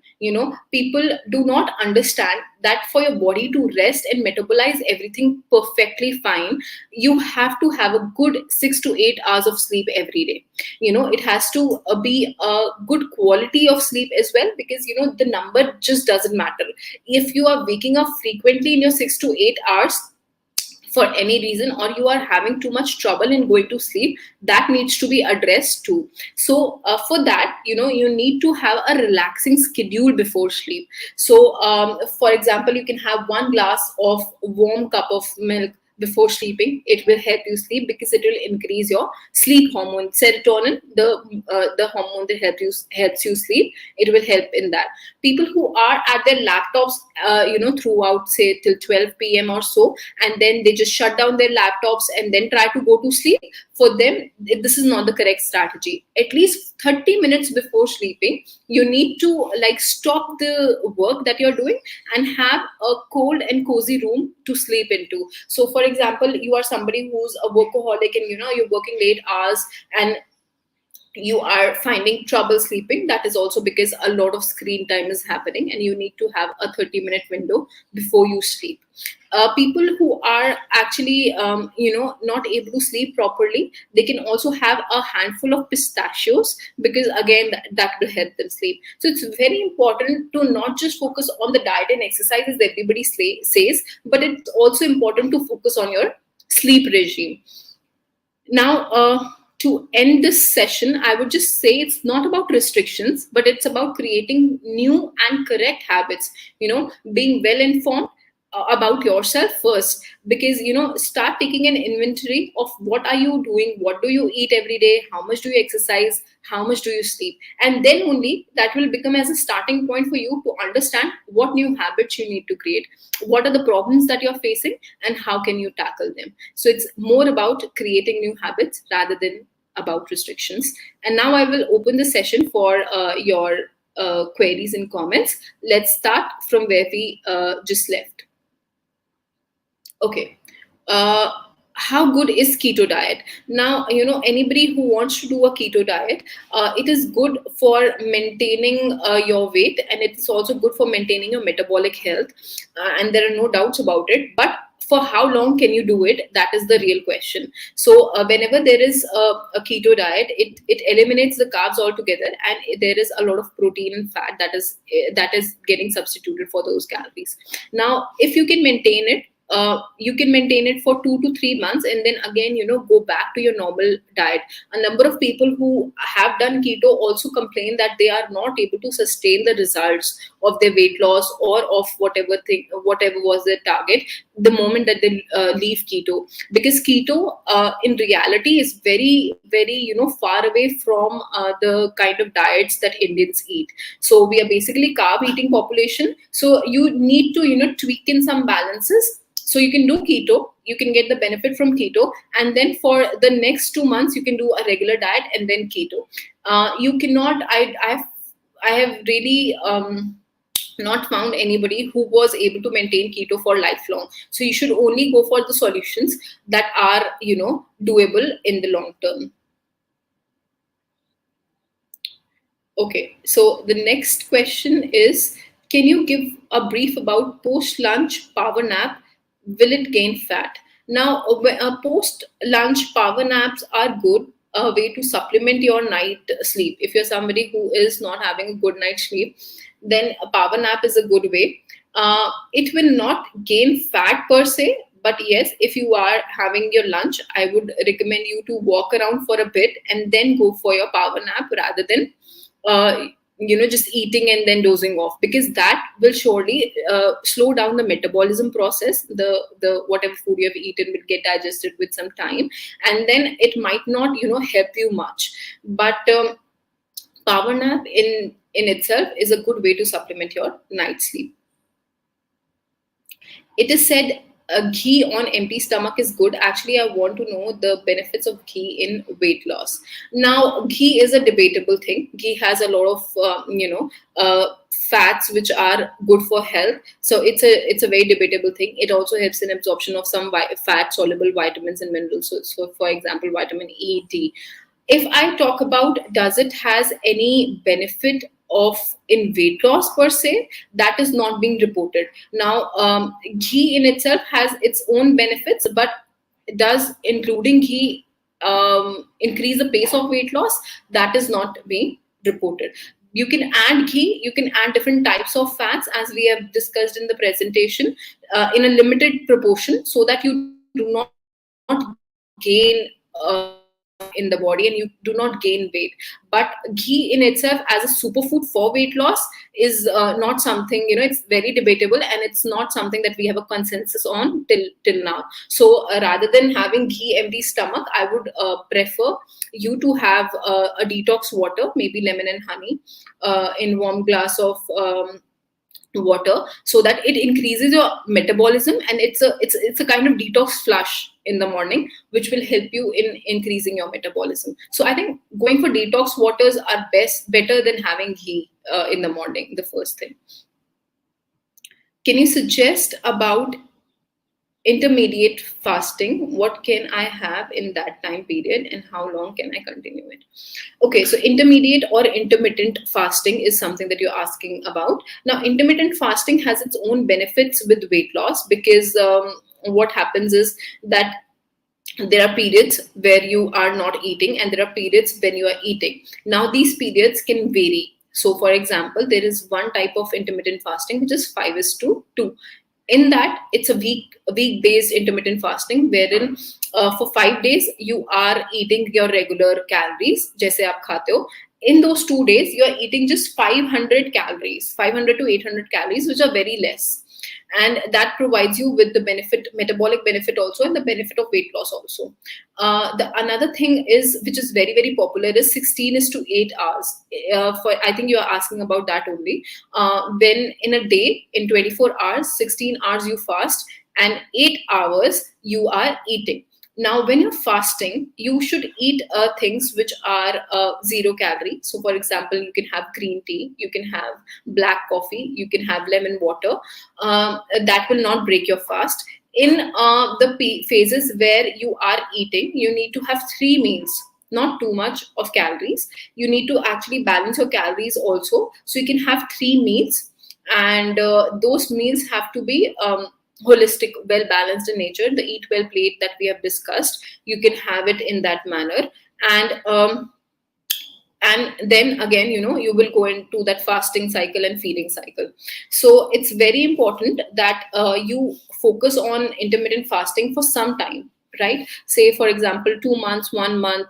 People do not understand that for your body to rest and metabolize everything perfectly fine, you have to have a good 6 to 8 hours of sleep every day. It has to be a good quality of sleep as well, because the number just doesn't matter. If you are waking up frequently in your 6 to 8 hours for any reason, or you are having too much trouble in going to sleep, that needs to be addressed too. So for that, you need to have a relaxing schedule before sleep. So for example, you can have 1 glass of warm cup of milk before sleeping. It will help you sleep, because it will increase your sleep hormone serotonin, the hormone that helps you sleep. It will help in that. People who are at their laptops throughout, say, till 12 p.m. or so, and then they just shut down their laptops and then try to go to sleep, for them this is not the correct strategy. At least 30 minutes before sleeping, you need to stop the work that you're doing and have a cold and cozy room to sleep into. So for example, you are somebody who's a workaholic, and you're working late hours, and you are finding trouble sleeping. That is also because a lot of screen time is happening, and you need to have a 30-minute window before you sleep. People who are actually not able to sleep properly, they can also have a handful of pistachios, because again, that will help them sleep. So it's very important to not just focus on the diet and exercise as everybody says, but it's also important to focus on your sleep regime. Now, to end this session, I would just say it's not about restrictions, but it's about creating new and correct habits. Being well informed about yourself first, because start taking an inventory of what are you doing, what do you eat every day, how much do you exercise, how much do you sleep, and then only that will become as a starting point for you to understand what new habits you need to create, what are the problems that you're facing, and how can you tackle them. So it's more about creating new habits rather than about restrictions. And now I will open the session for your queries and comments. Let's start from where we just left. Okay. uh, how good is keto diet? Now, anybody who wants to do a keto diet, it is good for maintaining your weight, and it's also good for maintaining your metabolic health, and there are no doubts about it. But for how long can you do it? That is the real question. So whenever there is a keto diet, it eliminates the carbs altogether, and there is a lot of protein and fat that is getting substituted for those calories. Now, if you can maintain it, you can maintain it for 2 to 3 months, and then again, go back to your normal diet. A number of people who have done keto also complain that they are not able to sustain the results of their weight loss, or of whatever was their target, the moment that they leave keto. Because keto in reality is very, very far away from the kind of diets that Indians eat. So we are basically carb eating population, so you need to tweak in some balances. So you can do keto, you can get the benefit from keto, and then for the next 2 months you can do a regular diet and then keto. You cannot. I have really not found anybody who was able to maintain keto for lifelong. So you should only go for the solutions that are doable in the long term. Okay, so the next question is, can you give a brief about post-lunch power nap? Will it gain fat? Now, post-lunch power naps are good, a way to supplement your night sleep. If you're somebody who is not having a good night's sleep, then a power nap is a good way. It will not gain fat per se, But yes, if you are having your lunch, I would recommend you to walk around for a bit and then go for your power nap, rather than uh, just eating and then dozing off, because that will surely slow down the metabolism process. The whatever food you have eaten will get digested with some time, and then it might not help you much. But power nap in itself is a good way to supplement your night sleep. It is said ghee on empty stomach is good. Actually, I want to know the benefits of ghee in weight loss. Now, ghee is a debatable thing. Ghee has a lot of fats which are good for health, so it's a very debatable thing. It also helps in absorption of some fat soluble vitamins and minerals. So for example, vitamin E, D. If I talk about does it has any benefit of in weight loss per se, that is not being reported. Now, ghee in itself has its own benefits, but does including ghee increase the pace of weight loss? That is not being reported. You can add ghee, you can add different types of fats, as we have discussed in the presentation, in a limited proportion, so that you do not gain in the body and you do not gain weight. But ghee in itself as a superfood for weight loss is not something, it's very debatable, and it's not something that we have a consensus on till now. So rather than having ghee empty stomach, I would prefer you to have a detox water, maybe lemon and honey, in warm glass of water, so that it increases your metabolism, and it's a kind of detox flush in the morning, which will help you in increasing your metabolism. So I think going for detox waters are better than having ghee in the morning, the first thing. Can you suggest about intermediate fasting? What can I have in that time period, and how long can I continue it? Okay, so intermediate or intermittent fasting is something that you're asking about. Now, intermittent fasting has its own benefits with weight loss, because what happens is that there are periods where you are not eating, and there are periods when you are eating. Now, these periods can vary. So, for example, there is one type of intermittent fasting which is 5:2. In that, it's a week based intermittent fasting, wherein for 5 days you are eating your regular calories, jaise aap khate ho. In those 2 days, you are eating just 500 calories, 500 to 800 calories, which are very less, and that provides you with the benefit, metabolic benefit also, and the benefit of weight loss also. The another thing is, which is very very popular, is 16 is to 8 hours. For I think you are asking about that only. When in a day, in 24 hours, 16 hours you fast, and 8 hours you are eating. Now, when you're fasting, you should eat things which are zero calorie. So, for example, you can have green tea, you can have black coffee, you can have lemon water. That will not break your fast. In the phases where you are eating, you need to have 3 meals, not too much of calories. You need to actually balance your calories also. So, you can have 3 meals, and those meals have to be holistic, well balanced in nature. The eat well plate that we have discussed, you can have it in that manner. And um, and then again, you will go into that fasting cycle and feeding cycle. So it's very important that you focus on intermittent fasting for some time, right? Say for example 2 months, 1 month,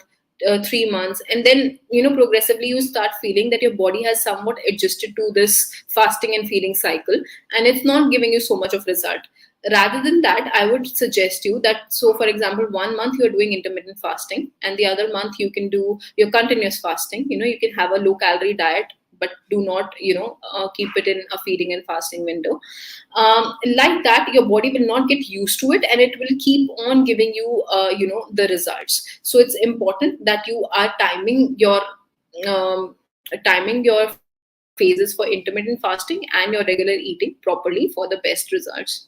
3 months, and then progressively you start feeling that your body has somewhat adjusted to this fasting and feeding cycle, and it's not giving you so much of result. Rather than that, I would suggest you that, so for example, 1 month you're doing intermittent fasting, and the other month you can do your continuous fasting. You can have a low calorie diet, but do not keep it in a feeding and fasting window. Like that, your body will not get used to it, and it will keep on giving you the results. So it's important that you are timing your phases for intermittent fasting and your regular eating properly for the best results.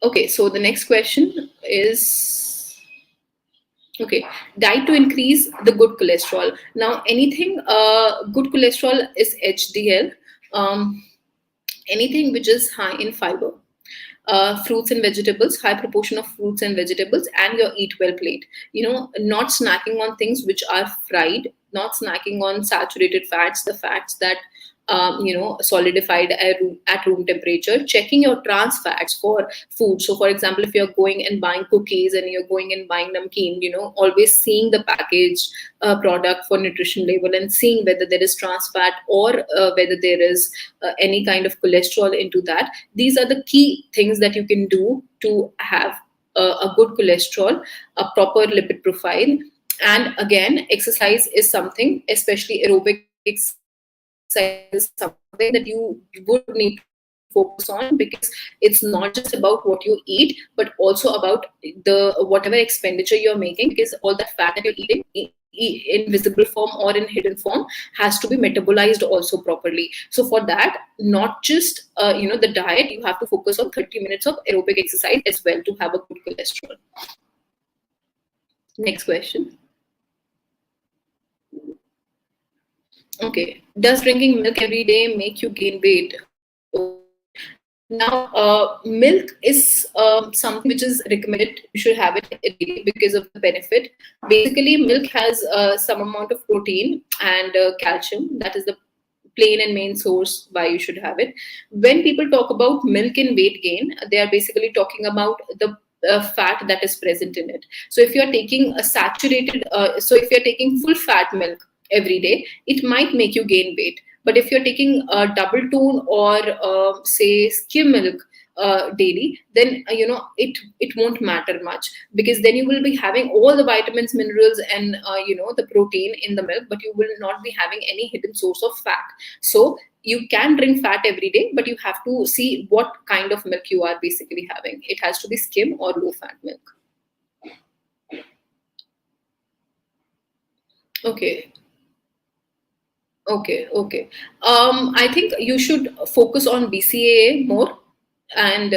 Okay, so the next question is, okay, diet to increase the good cholesterol. Now, anything good cholesterol is HDL. Um, Anything which is high in fiber, fruits and vegetables, high proportion of fruits and vegetables, and your eat well plate. Not snacking on things which are fried, not snacking on saturated fats, the fats that solidified at room temperature. Checking your trans fats for food. So for example, if you're going and buying cookies and you're going and buying namkeen, always seeing the packaged product for nutrition label and seeing whether there is trans fat or whether there is any kind of cholesterol into that. These are the key things that you can do to have a good cholesterol, a proper lipid profile. And again, exercise is something, especially aerobic exercise, is something that you would need to focus on, because it's not just about what you eat, but also about the whatever expenditure you're making, because all that fat that you're eating in visible form or in hidden form has to be metabolized also properly. So for that, not just the diet, you have to focus on 30 minutes of aerobic exercise as well to have a good cholesterol. Next question. Okay. Does drinking milk every day make you gain weight? Okay. Now, milk is something which is recommended. You should have it daily because of the benefit. Basically, milk has some amount of protein and calcium. That is the plain and main source why you should have it. When people talk about milk and weight gain, they are basically talking about the fat that is present in it. So if you're taking a saturated, so if you're taking full fat milk every day, it might make you gain weight. But if you're taking a double tone or say skim milk daily, then it won't matter much, because then you will be having all the vitamins, minerals, and the protein in the milk, but you will not be having any hidden source of fat. So you can drink fat every day, but you have to see what kind of milk you are basically having. It has to be skim or low fat milk. Okay. Okay. I think you should focus on BCAA more, and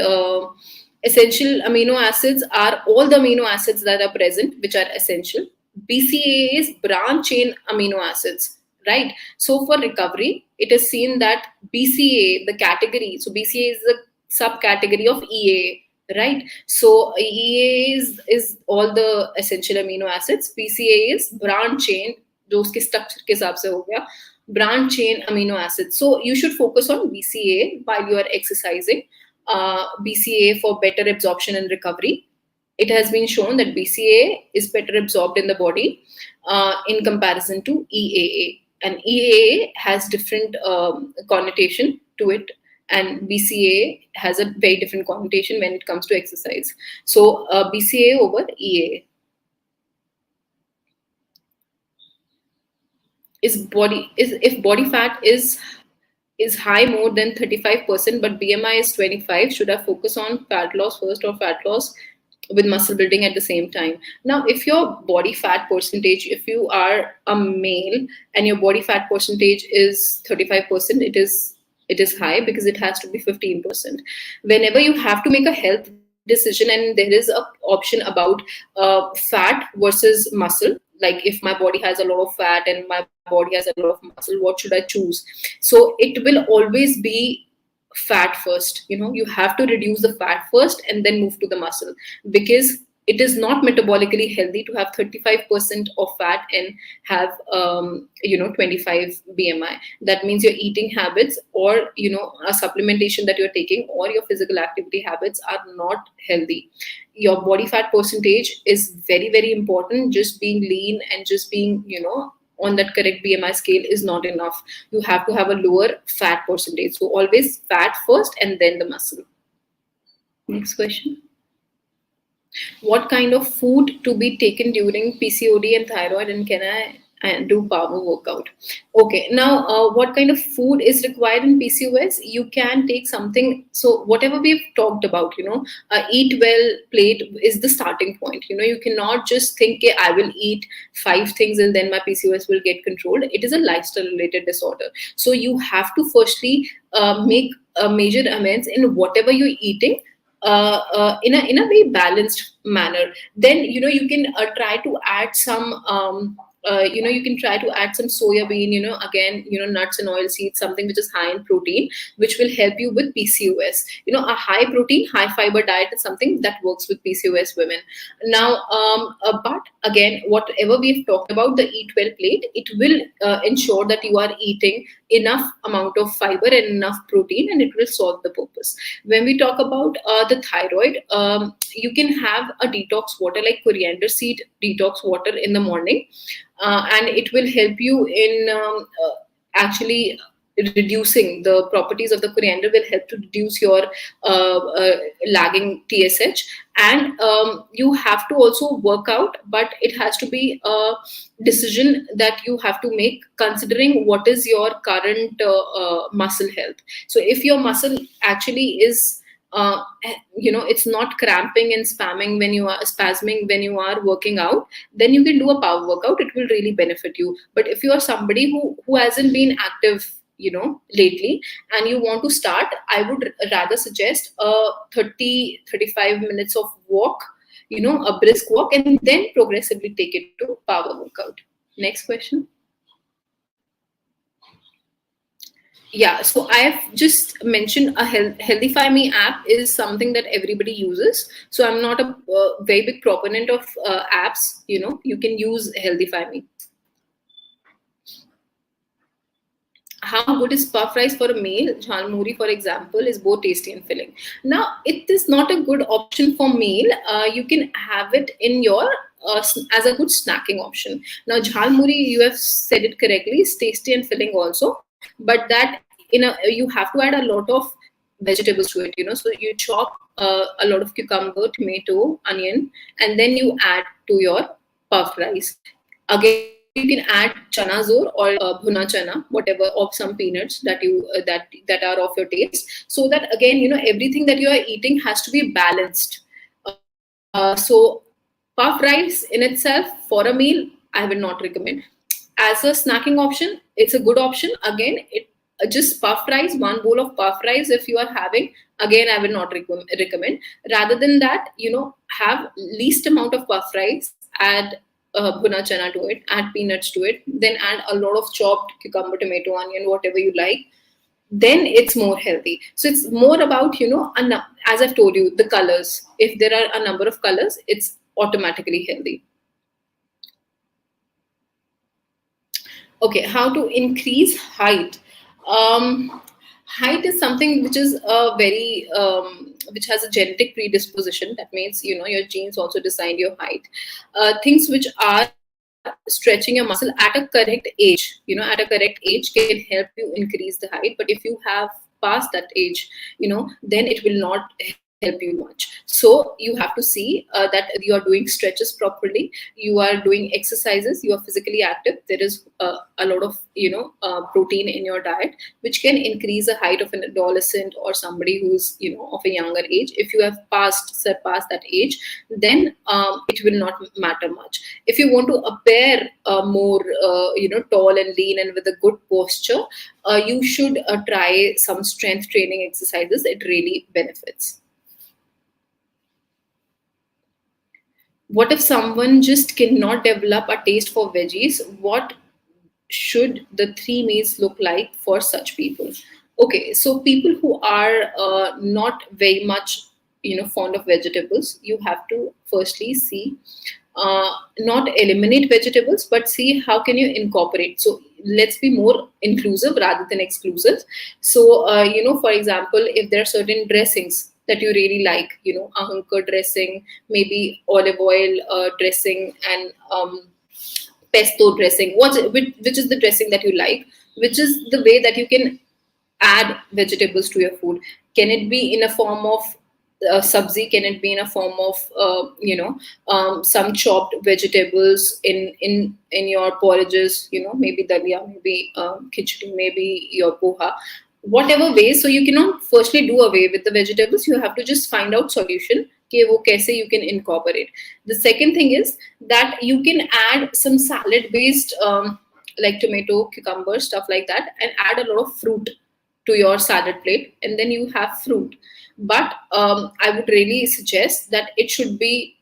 essential amino acids are all the amino acids that are present, which are essential. BCAA is branch chain amino acids, right? So for recovery, it is seen that BCAA, the category, so BCAA is the subcategory of EAA, right? So EAA is all the essential amino acids. BCAA is branch chain, जो उसके structure के हिसाब से हो गया, branch chain amino acids. So you should focus on BCAA while you are exercising. BCAA for better absorption and recovery. It has been shown that BCAA is better absorbed in the body in comparison to EAA. And EAA has different connotation to it, and BCAA has a very different connotation when it comes to exercise. So BCAA over EAA. If body fat is high more than 35%, but BMI is 25, should I focus on fat loss first or fat loss with muscle building at the same time? Now, if your body fat percentage, if you are a male and your body fat percentage is 35%, it is high, because it has to be 15%. Whenever you have to make a health decision and there is a option about fat versus muscle, like if my body has a lot of fat and my body has a lot of muscle, what should I choose? So it will always be fat first. You have to reduce the fat first and then move to the muscle, because it is not metabolically healthy to have 35% of fat and have 25 BMI. That means your eating habits, or a supplementation that you're taking, or your physical activity habits are not healthy. Your body fat percentage is very, very important. Just being lean and just being on that correct BMI scale is not enough. You have to have a lower fat percentage. So always fat first and then the muscle. Next question. What kind of food to be taken during PCOD and thyroid, and can I do power workout? Okay, now what kind of food is required in PCOS? You can take something. So whatever we've talked about, eat well plate is the starting point. You cannot just think, okay, I will eat 5 things and then my PCOS will get controlled. It is a lifestyle related disorder. So you have to firstly make major amends in whatever you're eating, in a very balanced manner. Then you can try to add some you can try to add some soya bean, again, nuts and oil seeds, something which is high in protein, which will help you with PCOS. A high protein, high fiber diet is something that works with PCOS women. Now, but again, whatever we've talked about, the eat well plate, it will ensure that you are eating enough amount of fiber and enough protein, and it will solve the purpose. When we talk about the thyroid, you can have a detox water like coriander seed detox water in the morning, and it will help you in actually reducing the properties of the coriander, will help to reduce your lagging TSH. And you have to also work out, but it has to be a decision that you have to make considering what is your current muscle health. So if your muscle actually is it's not cramping and spasming when you are working out, then you can do a power workout. It will really benefit you. But if you are somebody who hasn't been active lately, and you want to start, I would rather suggest a 30-35 minutes of walk, a brisk walk, and then progressively take it to power workout. Next question. Yeah, so I have just mentioned a Healthify Me app is something that everybody uses. So I'm not a very big proponent of apps. You can use Healthify Me. How good is puff rice for a meal? Jhalmuri, for example, is both tasty and filling. Now, it is not a good option for meal. You can have it in your as a good snacking option. Now, jhalmuri, you have said it correctly, is tasty and filling also, but that you have to add a lot of vegetables to it. So you chop a lot of cucumber, tomato, onion, and then you add to your puff rice. Again, you can add chana zor or bhuna chana, whatever, of some peanuts that you that are of your taste, so that again everything that you are eating has to be balanced. So puff rice in itself for a meal, I will not recommend. As a snacking option, it's a good option. Again, it just puff rice, one bowl of puff rice if you are having. Again, I will not recommend. Rather than that, have least amount of puff rice, add bhuna chana to it, add peanuts to it, then add a lot of chopped cucumber, tomato, onion, whatever you like. Then it's more healthy. So it's more about as I've told you, the colors. If there are a number of colors, it's automatically healthy. Okay, how to increase height? Height is something which is a very which has a genetic predisposition. That means your genes also decide your height. Things which are stretching your muscle at a correct age, at a correct age, can help you increase the height. But if you have past that age, then it will not help you much. So you have to see that you are doing stretches properly, you are doing exercises, you are physically active. There is a lot of protein in your diet, which can increase the height of an adolescent or somebody who's of a younger age. If you have surpassed that age, then it will not matter much. If you want to appear more tall and lean and with a good posture, you should try some strength training exercises. It really benefits. What if someone just cannot develop a taste for veggies? What should the three meals look like for such people? Okay, so people who are not very much fond of vegetables, you have to firstly see, not eliminate vegetables, but see how can you incorporate. So let's be more inclusive rather than exclusive. So for example, if there are certain dressings that you really like, a hunker dressing, maybe olive oil dressing, and pesto dressing, which is the dressing that you like, which is the way that you can add vegetables to your food. Can it be in a form of sabzi? Can it be in a form of some chopped vegetables in your porridges? Maybe dalia, maybe khichdi, maybe your poha, whatever way. So you cannot firstly do away with the vegetables. You have to just find out solution कि वो कैसे you can incorporate. The second thing is that you can add some salad based like tomato, cucumber, stuff like that, and add a lot of fruit to your salad plate, and then you have fruit. But I would really suggest that it should be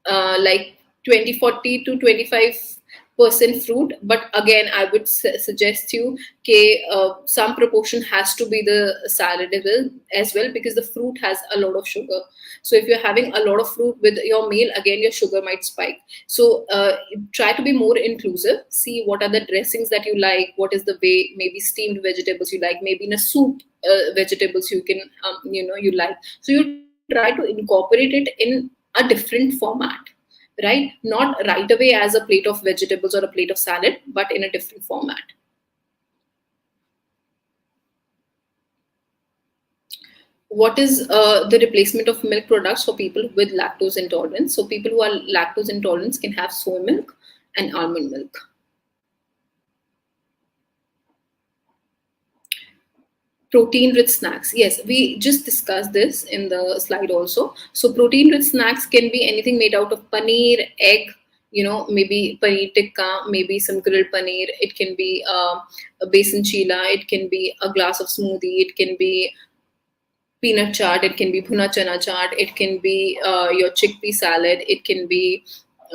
like 20-40 to 25 percent fruit, but again I would suggest you some proportion has to be the salad as well, because the fruit has a lot of sugar. So if you're having a lot of fruit with your meal, again your sugar might spike. So try to be more inclusive. See what are the dressings that you like, what is the way, maybe steamed vegetables you like, maybe in a soup vegetables you can you like. So you try to incorporate it in a different format, right? Not right away as a plate of vegetables or a plate of salad, but in a different format. What is the replacement of milk products for people with lactose intolerance? So people who are lactose intolerant can have soy milk and almond milk. Protein rich snacks, yes, we just discussed this in the slide also. So protein rich snacks can be anything made out of paneer, egg, maybe paneer tikka, maybe some grilled paneer. It can be a besan chila, it can be a glass of smoothie, it can be peanut chaat, it can be bhuna chana chaat, it can be your chickpea salad, it can be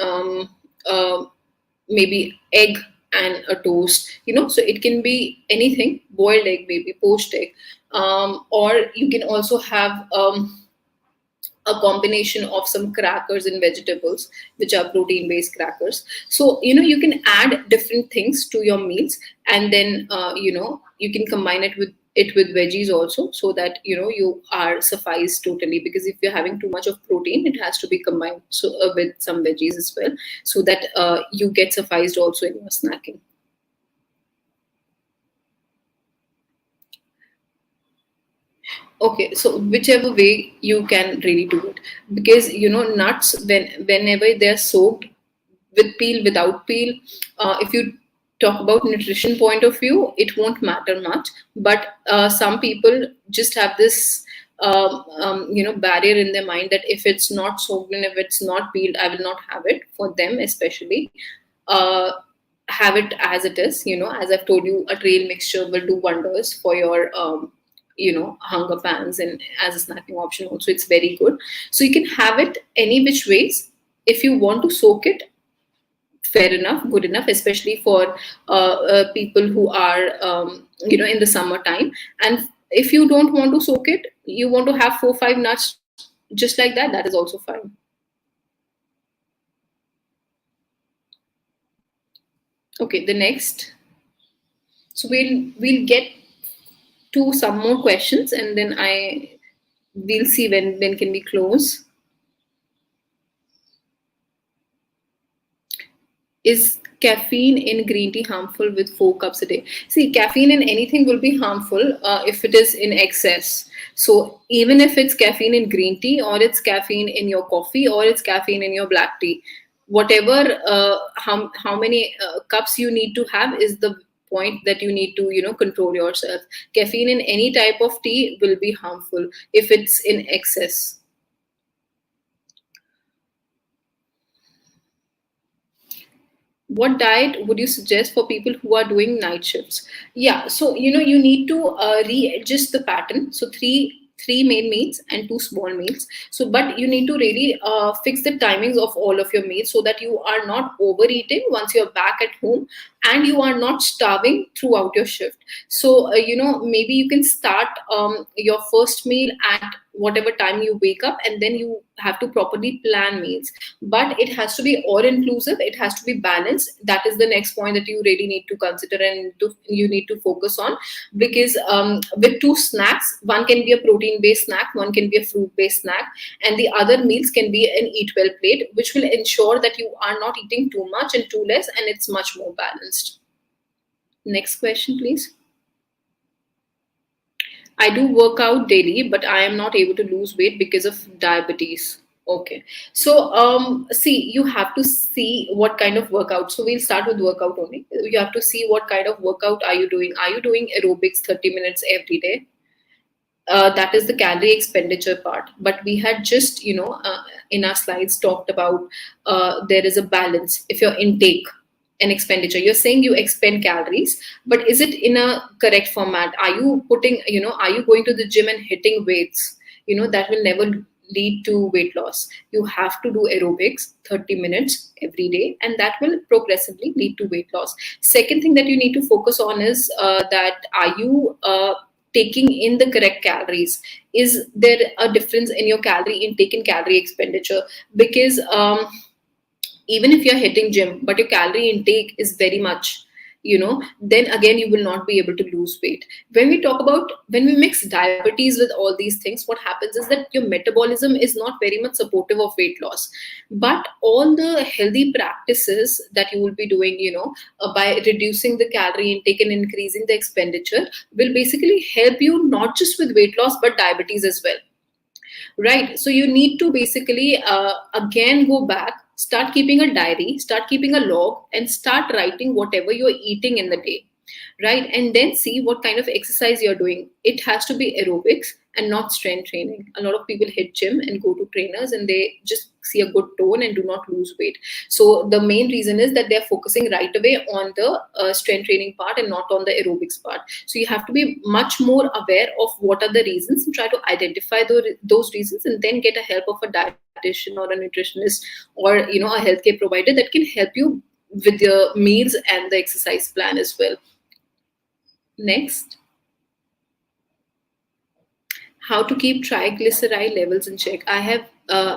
um, uh, maybe egg and a toast, so it can be anything, boiled egg, maybe poached egg, or you can also have a combination of some crackers and vegetables, which are protein based crackers. So you can add different things to your meals, and then you can combine it with veggies also, so that you are sufficed totally, because if you're having too much of protein, it has to be combined with some veggies as well, so that you get sufficed also in your snacking. Okay, so whichever way you can really do it, because nuts, whenever they're soaked, with peel, without peel, if you talk about nutrition point of view, it won't matter much. But some people just have this barrier in their mind that if it's not soaked and if it's not peeled, I will not have it. For them especially, uh, have it as it is. As I've told you, a trail mixture will do wonders for your hunger pans, and as a snacking option also, it's very good. So you can have it any which ways. If you want to soak it, fair enough, good enough, especially for people who are in the summertime. And if you don't want to soak it, you want to have 4 5 nuts just like that, that is also fine. Okay, the next. So we'll get to some more questions, and then we'll see when can we close. Is caffeine in green tea harmful with 4 cups a day? See, caffeine in anything will be harmful if it is in excess. So even if it's caffeine in green tea, or it's caffeine in your coffee, or it's caffeine in your black tea, whatever, how many cups you need to have is the point that you need to control yourself. Caffeine in any type of tea will be harmful if it's in excess. What diet would you suggest for people who are doing night shifts? Yeah, so you need to readjust the pattern. So three main meals and 2 small meals. So but you need to really fix the timings of all of your meals, so that you are not overeating once you're back at home, and you are not starving throughout your shift. So maybe you can start your first meal at whatever time you wake up, and then you have to properly plan meals. But it has to be all inclusive, it has to be balanced. That is the next point that you really need to consider, and you need to focus on. Because with 2 snacks, one can be a protein based snack, one can be a fruit based snack, and the other meals can be an eat well plate, which will ensure that you are not eating too much and too less, and it's much more balanced. Next question, please. I do work out daily, but I am not able to lose weight because of diabetes. Okay. So, see, you have to see what kind of workout. So we'll start with workout only. You have to see what kind of workout are you doing. Are you doing aerobics 30 minutes every day? That is the calorie expenditure part. But we had just, in our slides talked about there is a balance. If your intake and expenditure, you're saying you expend calories, but is it in a correct format? Are you putting, are you going to the gym and hitting weights? That will never lead to weight loss. You have to do aerobics 30 minutes every day, and that will progressively lead to weight loss. Second thing that you need to focus on is that are you taking in the correct calories? Is there a difference in your calorie intake and calorie expenditure? Because even if you're hitting gym but your calorie intake is very much, then again you will not be able to lose weight. When we mix diabetes with all these things, what happens is that your metabolism is not very much supportive of weight loss. But all the healthy practices that you will be doing, by reducing the calorie intake and increasing the expenditure, will basically help you not just with weight loss but diabetes as well. Right. So you need to basically again go back, start keeping a diary, start keeping a log, and start writing whatever you're eating in the day. Right. And then see what kind of exercise you're doing. It has to be aerobics and not strength training. A lot of people hit gym and go to trainers and they just see a good tone and do not lose weight. So the main reason is that they're focusing right away on the strength training part and not on the aerobics part. So you have to be much more aware of what are the reasons and try to identify those reasons, and then get a help of a dietitian or a nutritionist or a healthcare provider that can help you with your meals and the exercise plan as well. Next, how to keep triglyceride levels in check. I have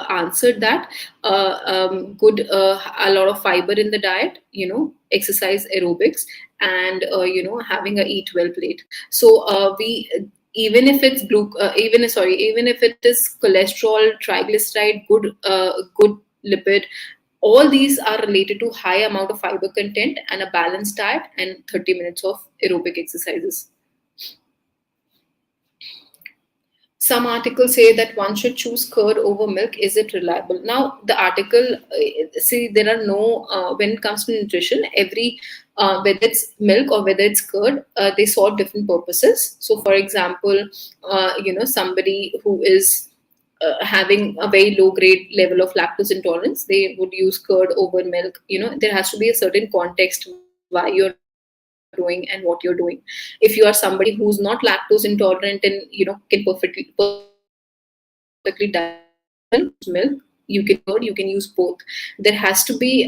answered that. Good, a lot of fiber in the diet, exercise, aerobics, and having a eat well plate. So we even if it's even if it is cholesterol, triglyceride, good lipid, all these are related to high amount of fiber content and a balanced diet and 30 minutes of aerobic exercises. Some articles say that one should choose curd over milk. Is it reliable? Now, the article, see, there are no, when it comes to nutrition, whether it's milk or whether it's curd, they serve different purposes. So, for example, somebody who is having a very low grade level of lactose intolerance, they would use curd over milk. There has to be a certain context why you're doing and what you're doing. If you are somebody who's not lactose intolerant and can perfectly digest milk, you can use milk, you can use curd, you can use both. There has to be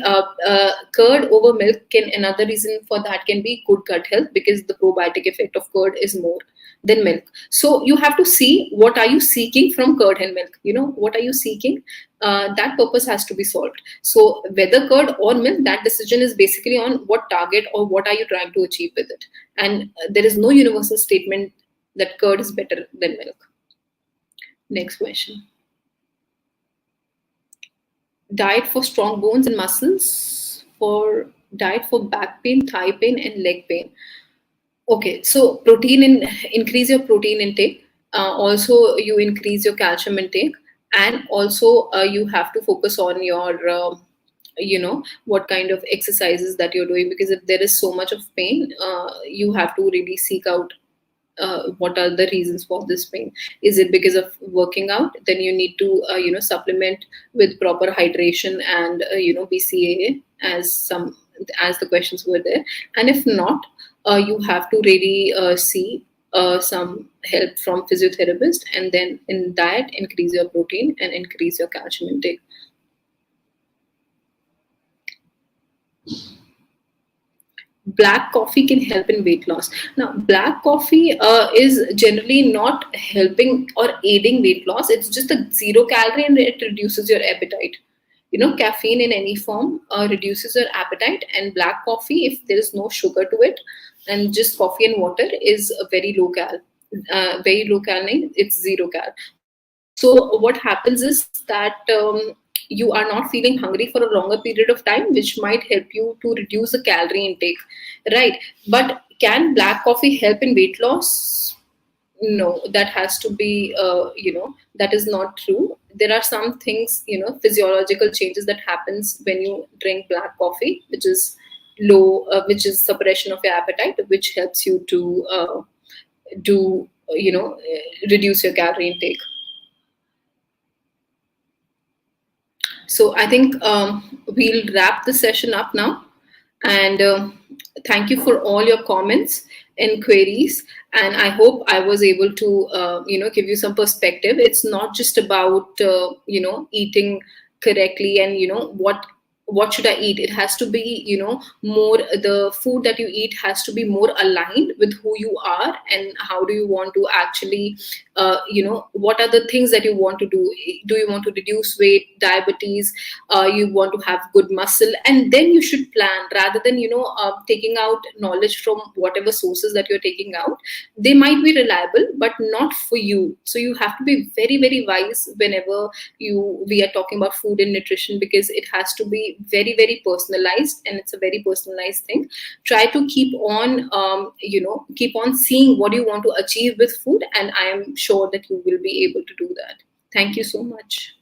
curd over milk. Can Another reason for that can be good gut health, because the probiotic effect of curd is more than milk. So you have to see what are you seeking from curd and milk. What are you seeking? That purpose has to be solved. So whether curd or milk, that decision is basically on what target or what are you trying to achieve with it. And there is no universal statement that curd is better than milk. Next question. Diet for strong bones and muscles, for diet for back pain, thigh pain, and leg pain. Okay, so increase your protein intake. Also, you increase your calcium intake, and also you have to focus on your, what kind of exercises that you're doing. Because if there is so much of pain, you have to really seek out what are the reasons for this pain. Is it because of working out? Then you need to supplement with proper hydration and BCAA, as the questions were there. And if not, you have to really see some help from physiotherapist, and then in diet increase your protein and increase your calcium intake. Black coffee can help in weight loss. Now, black coffee is generally not helping or aiding weight loss. It's just a zero calorie and it reduces your appetite. Caffeine in any form reduces your appetite, and black coffee, if there is no sugar to it and just coffee and water, is a very low cal, it's zero cal. So what happens is that you are not feeling hungry for a longer period of time, which might help you to reduce the calorie intake, right? But can black coffee help in weight loss? No, that has to be, that is not true. There are some things, physiological changes that happens when you drink black coffee, which is suppression of your appetite, which helps you to do, reduce your calorie intake. So I think we'll wrap the session up now. And thank you for all your comments and queries. And I hope I was able to, give you some perspective. It's not just about, eating correctly and, what should I eat. It has to be, more, the food that you eat has to be more aligned with who you are and how do you want to actually, what are the things that you want to do. Do you want to reduce weight, diabetes, you want to have good muscle, and then you should plan rather than, taking out knowledge from whatever sources that you're taking out. They might be reliable but not for you, so you have to be very very wise whenever we are talking about food and nutrition, because it has to be very very personalized, and it's a very personalized thing. Try to keep on seeing what you want to achieve with food, and I am sure that you will be able to do that. Thank you so much.